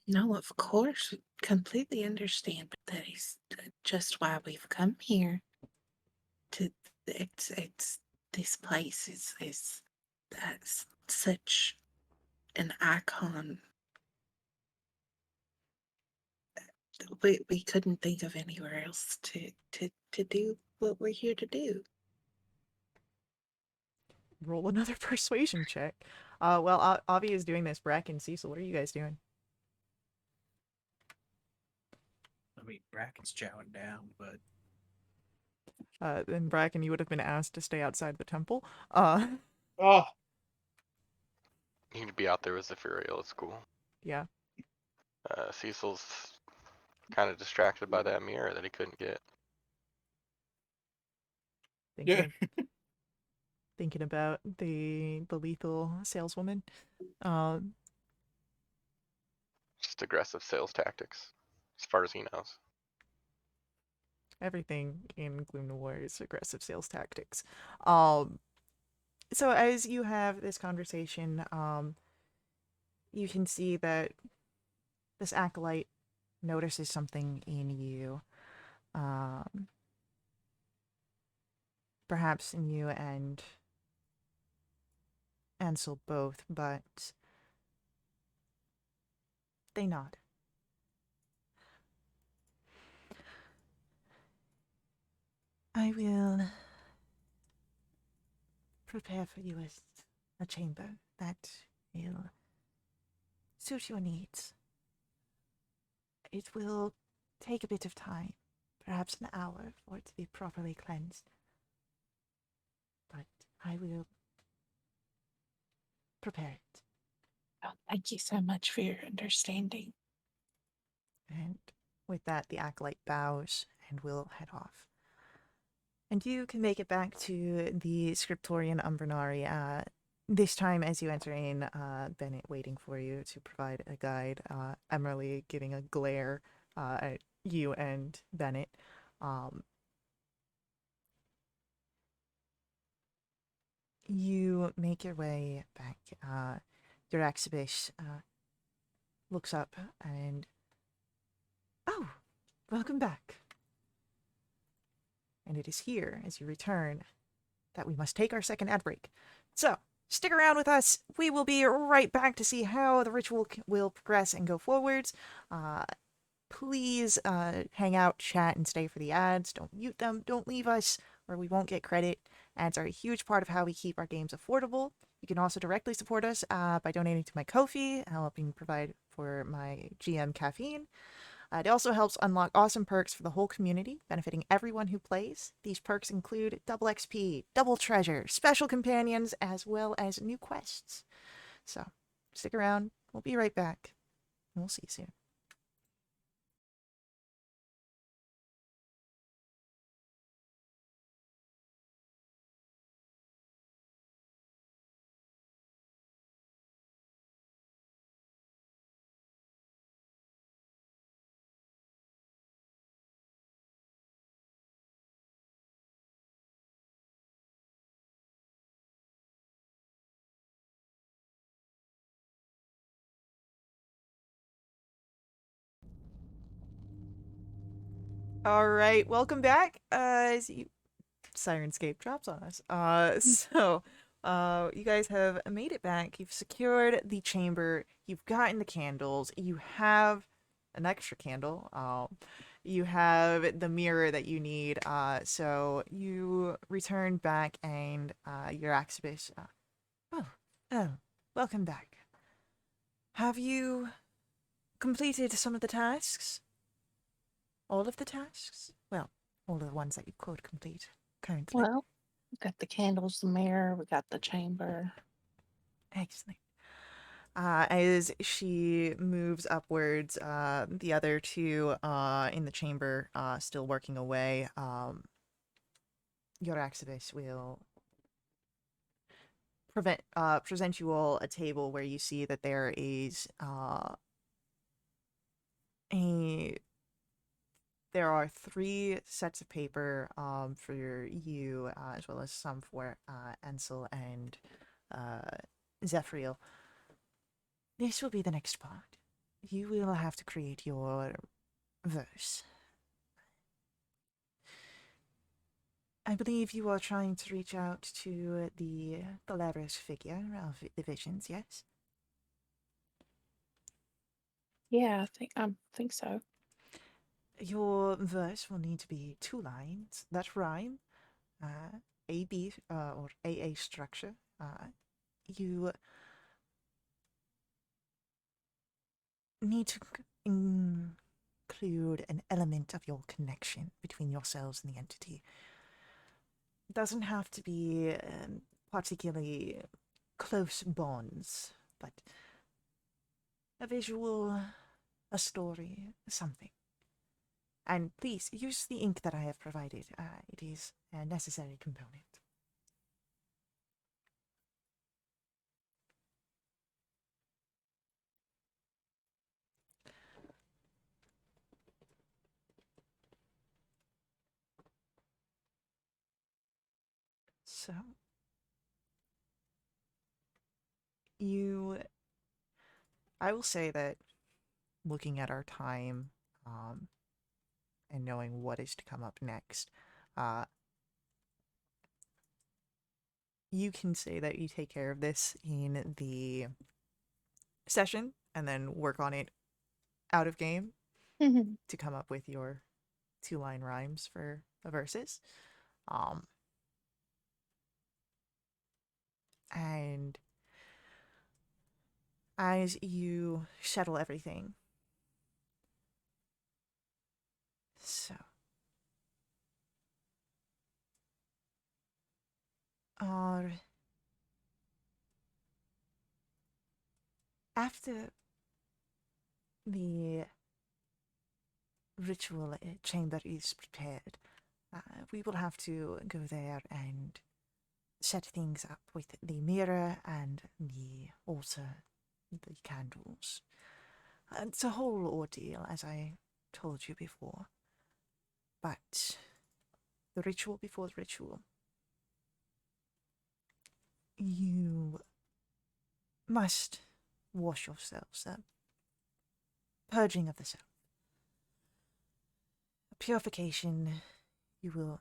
No, of course, completely understand, but that is just why we've come here. To it's this place is that's such an icon. We couldn't think of anywhere else to do what we're here to do. Roll another persuasion check. Well, Avi is doing this. Brack and Cecil, what are you guys doing? I mean, Bracken's chowing down, but Then Bracken, you would have been asked to stay outside the temple. oh, You need to be out there with Zephyriel at school. Yeah. Cecil's kind of distracted by that mirror that he couldn't get. Thinking yeah. of, thinking about the lethal saleswoman. Um, Just aggressive sales tactics, as far as he knows. Everything in Gloom Noir is aggressive sales tactics. So as you have this conversation, you can see that this acolyte notices something in you. Perhaps in you and Ansel both, but they nod. I will prepare for you a chamber that will suit your needs. It will take a bit of time, perhaps an hour, for it to be properly cleansed. But I will prepare it. Oh, thank you so much for your understanding. And with that, the acolyte bows and we'll head off. And you can make it back to the Scriptorian Umbranari. This time, as you enter in, Bennett waiting for you to provide a guide. Emily giving a glare at you and Bennett. You make your way back. Your exhibit looks up and, oh, welcome back. And it is here, as you return, that we must take our second ad break. So, stick around with us. We will be right back to see how the ritual will progress and go forwards. Please hang out, chat, and stay for the ads. Don't mute them. Don't leave us, or we won't get credit. Ads are a huge part of how we keep our games affordable. You can also directly support us by donating to my Ko-fi, helping provide for my GM caffeine. It also helps unlock awesome perks for the whole community, benefiting everyone who plays. These perks include double XP, double treasure, special companions, as well as new quests. So, stick around. We'll be right back. We'll see you soon. All right, welcome back. Sirenscape drops on us. You guys have made it back. You've secured the chamber. You've gotten the candles. You have an extra candle. You have the mirror that you need. So you return back, and your exhibit. Welcome back. Have you completed some of the tasks? All of the tasks? Well, all of the ones that you could complete currently. Well, we got the candles, the mirror, we got the chamber. Excellent. As she moves upwards, the other two in the chamber still working away, your exhibit will present you all a table where you see that there is there are 3 sets of paper for you, as well as some for Ansel and Zephyriel. This will be the next part. You will have to create your verse. I believe you are trying to reach out to the Belarus figure of the visions, yes? Yeah, I think so. Your verse will need to be 2 lines that rhyme, A-B or AA structure. You need to include an element of your connection between yourselves and the entity. It doesn't have to be particularly close bonds, but a visual, a story, something. And please, use the ink that I have provided. It is a necessary component. So, I will say that looking at our time, and knowing what is to come up next, you can say that you take care of this in the session and then work on it out of game to come up with your 2-line rhymes for the verses. And as you settle everything, so after the ritual chamber is prepared, we will have to go there and set things up with the mirror and the altar, the candles. It's a whole ordeal, as I told you before. But the ritual before the ritual. You must wash yourselves, purging of the self. Purification, you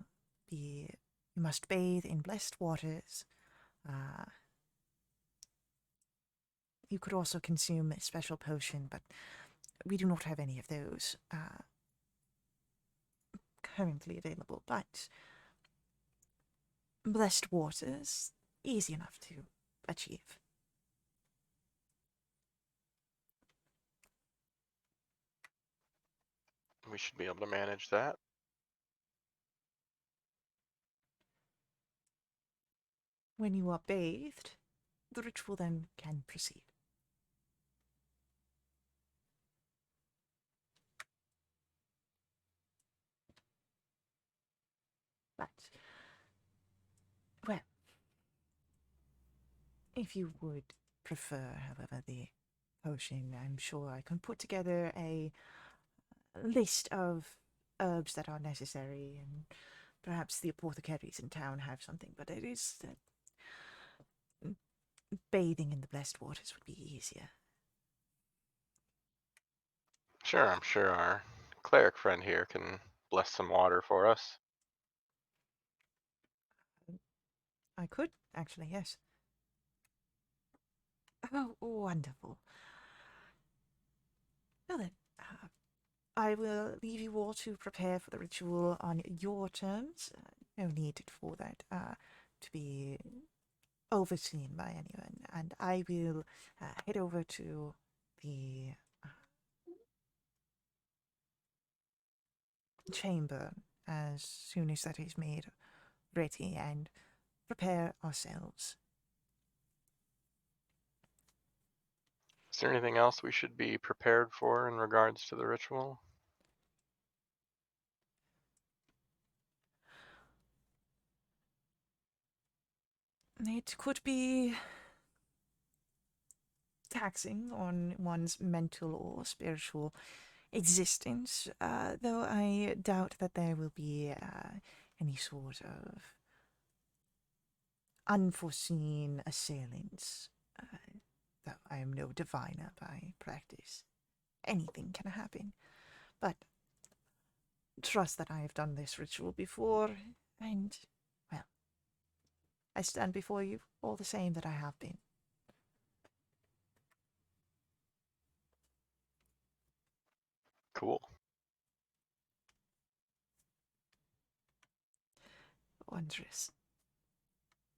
must bathe in blessed waters. You could also consume a special potion, but we do not have any of those currently available. But blessed waters, easy enough to achieve. We should be able to manage that. When you are bathed, the ritual then can proceed. But, well, if you would prefer, however, the potion, I'm sure I can put together a list of herbs that are necessary, and perhaps the apothecaries in town have something, but it is bathing in the blessed waters would be easier. Sure, I'm sure our cleric friend here can bless some water for us. I could, actually, yes. Oh, wonderful. Well then, I will leave you all to prepare for the ritual on your terms. No need for that to be overseen by anyone. And I will head over to the chamber as soon as that is made ready and prepare ourselves. Is there anything else we should be prepared for in regards to the ritual? It could be taxing on one's mental or spiritual existence, though I doubt that there will be any sort of unforeseen assailants. Though I am no diviner by practice. Anything can happen. But trust that I have done this ritual before, and, well, I stand before you all the same that I have been. Cool. Wondrous.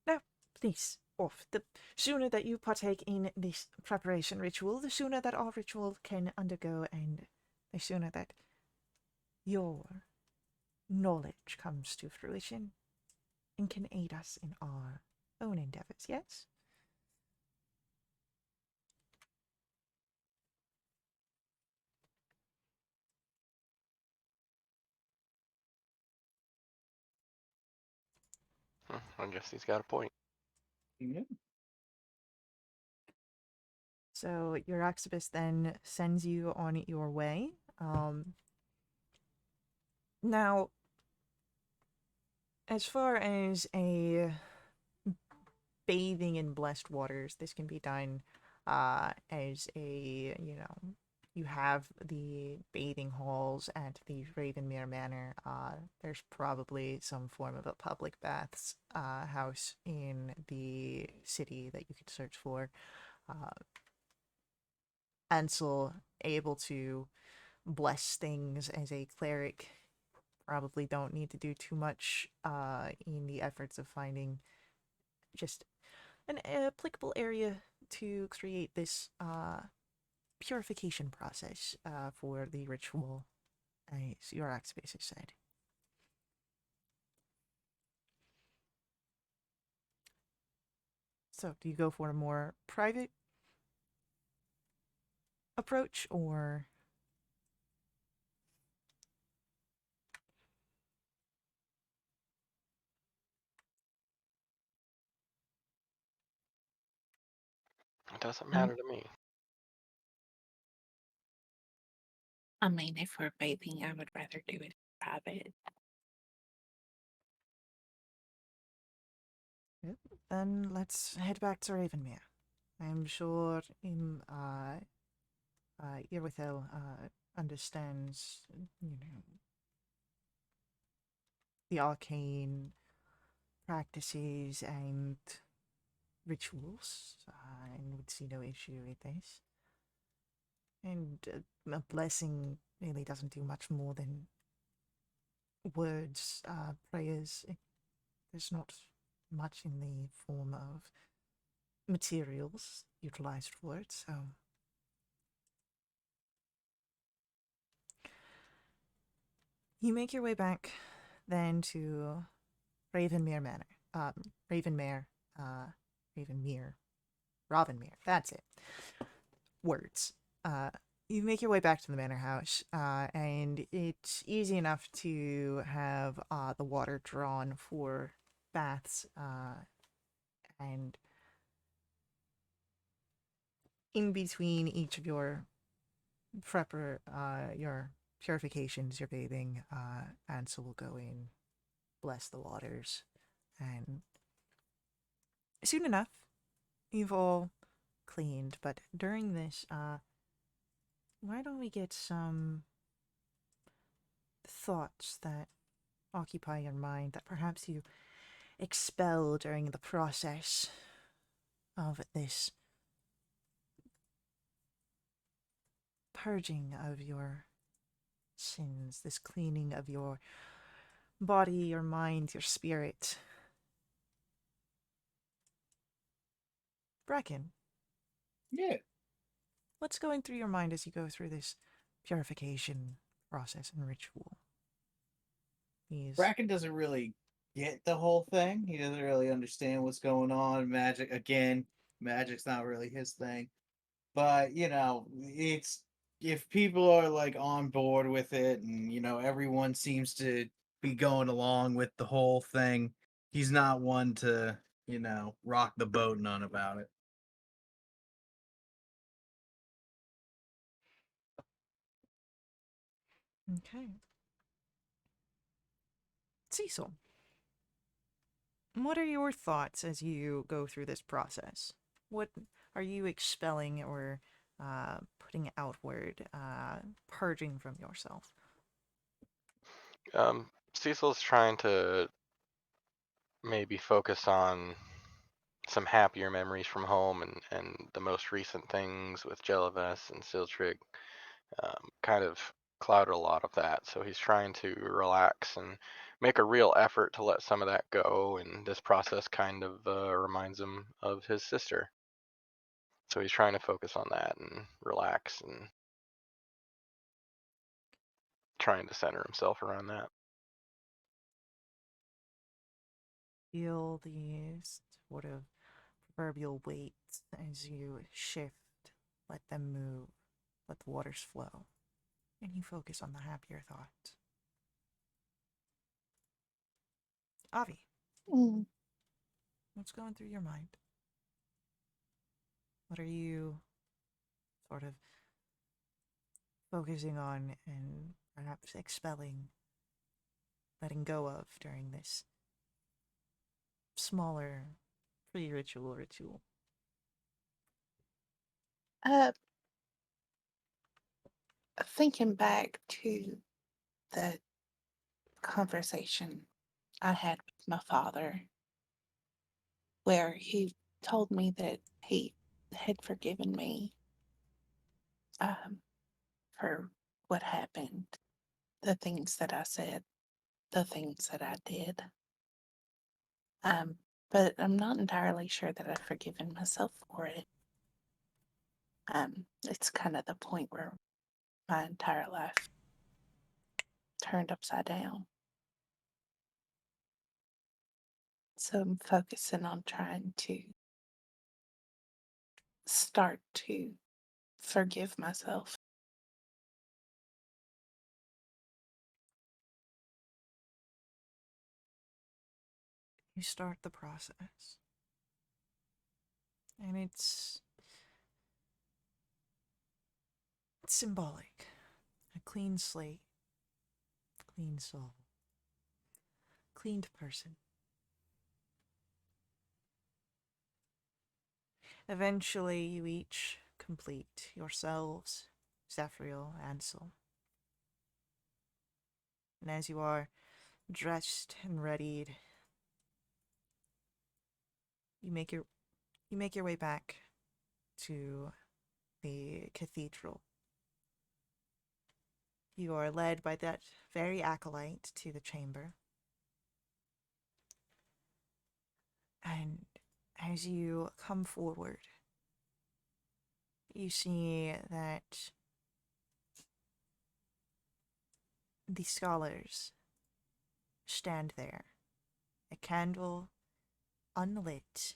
Now, please, off. The sooner that you partake in this preparation ritual, the sooner that our ritual can undergo, and the sooner that your knowledge comes to fruition and can aid us in our own endeavors, yes? I guess he's got a point. Yeah. So your octopus then sends you on your way. Now, as far as a bathing in blessed waters, this can be done as a, you have the bathing halls at the Ravenmere Manor. There's probably some form of a public baths house in the city that you could search for. Ansel able to bless things as a cleric. Probably don't need to do too much in the efforts of finding just an applicable area to create this purification process for the ritual, as your Axbase has said. So, do you go for a more private approach, or Doesn't matter to me. I mean, if we're bathing, I would rather do it in private. Yep. Then let's head back to Ravenmere. I'm sure Irwithel understands, the arcane practices and rituals, and would see no issue with this. And a blessing really doesn't do much more than words, prayers. There's not much in the form of materials utilized for it, so. You make your way back then to Ravenmere Manor. Ravenmere, Ravenmere. Ravenmere, that's it. Words. You make your way back to the manor house, and it's easy enough to have the water drawn for baths, and in between each of your your purifications, your bathing, Ansel will go in, bless the waters, and soon enough, you've all cleaned. But during this, why don't we get some thoughts that occupy your mind that perhaps you expel during the process of this purging of your sins, this cleaning of your body, your mind, your spirit. Bracken, Yeah. what's going through your mind as you go through this purification process and ritual? Bracken doesn't really get the whole thing. He doesn't really understand what's going on. Magic, again, magic's not really his thing. But, it's if people are like on board with it and, everyone seems to be going along with the whole thing, he's not one to, rock the boat none about it. Okay. Cecil, what are your thoughts as you go through this process? What are you expelling or putting outward, purging from yourself? Cecil's trying to maybe focus on some happier memories from home and the most recent things with Jellives and Siltrig kind of clouded a lot of that. So he's trying to relax and make a real effort to let some of that go. And this process kind of reminds him of his sister. So he's trying to focus on that and relax and trying to center himself around that. Feel these sort of proverbial weights as you shift, let them move, let the waters flow, and you focus on the happier thoughts. Avi, Mm. what's going through your mind? What are you sort of focusing on and perhaps expelling, letting go of during this smaller pre-ritual ritual? Uh, Thinking back to the conversation I had with my father, where he told me that he had forgiven me um, for what happened, the things that I said, the things that I did. Um, but I'm not entirely sure that I've forgiven myself for it. It's kind of the point where my entire life turned upside down. So I'm focusing on trying to start to forgive myself. You start the process. And it's It's symbolic. A clean slate, clean soul, cleaned person. Eventually, you each complete yourselves, Zephyriel, Ansel. And as you are dressed and readied, you make your way back to the cathedral. You are led by that very acolyte to the chamber. And as you come forward, you see that the scholars stand there, a candle unlit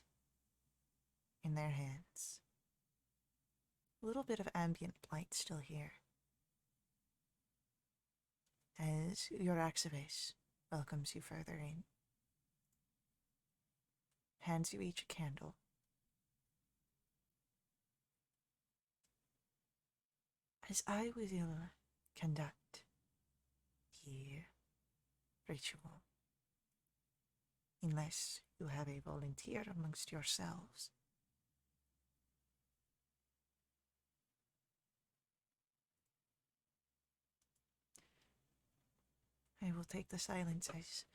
in their hands. A little bit of ambient light still here. As Euraxibes welcomes you further in, hands you each a candle. As I will conduct the ritual, unless you have a volunteer amongst yourselves. I will take the silence as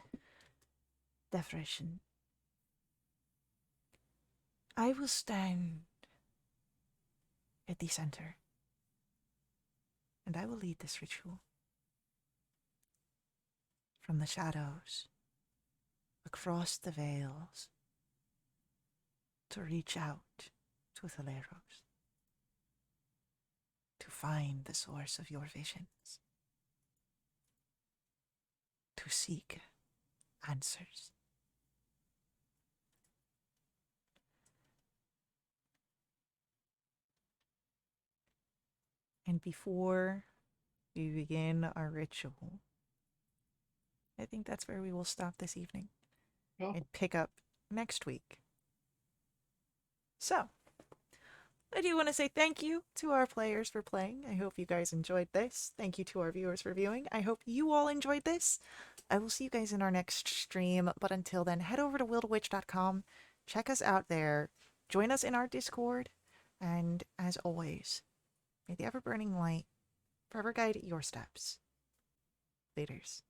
deferation. I will stand at the center, and I will lead this ritual. From the shadows, across the veils, to reach out to Thaleros, to find the source of your visions, to seek answers. And before we begin our ritual, I think that's where we will stop this evening and pick up next week. So, I do want to say thank you to our players for playing. I hope you guys enjoyed this. Thank you to our viewers for viewing. I hope you all enjoyed this. I will see you guys in our next stream, but until then, head over to wildewitch.com, check us out there, join us in our Discord, and as always, may the ever-burning light forever guide your steps. Laters.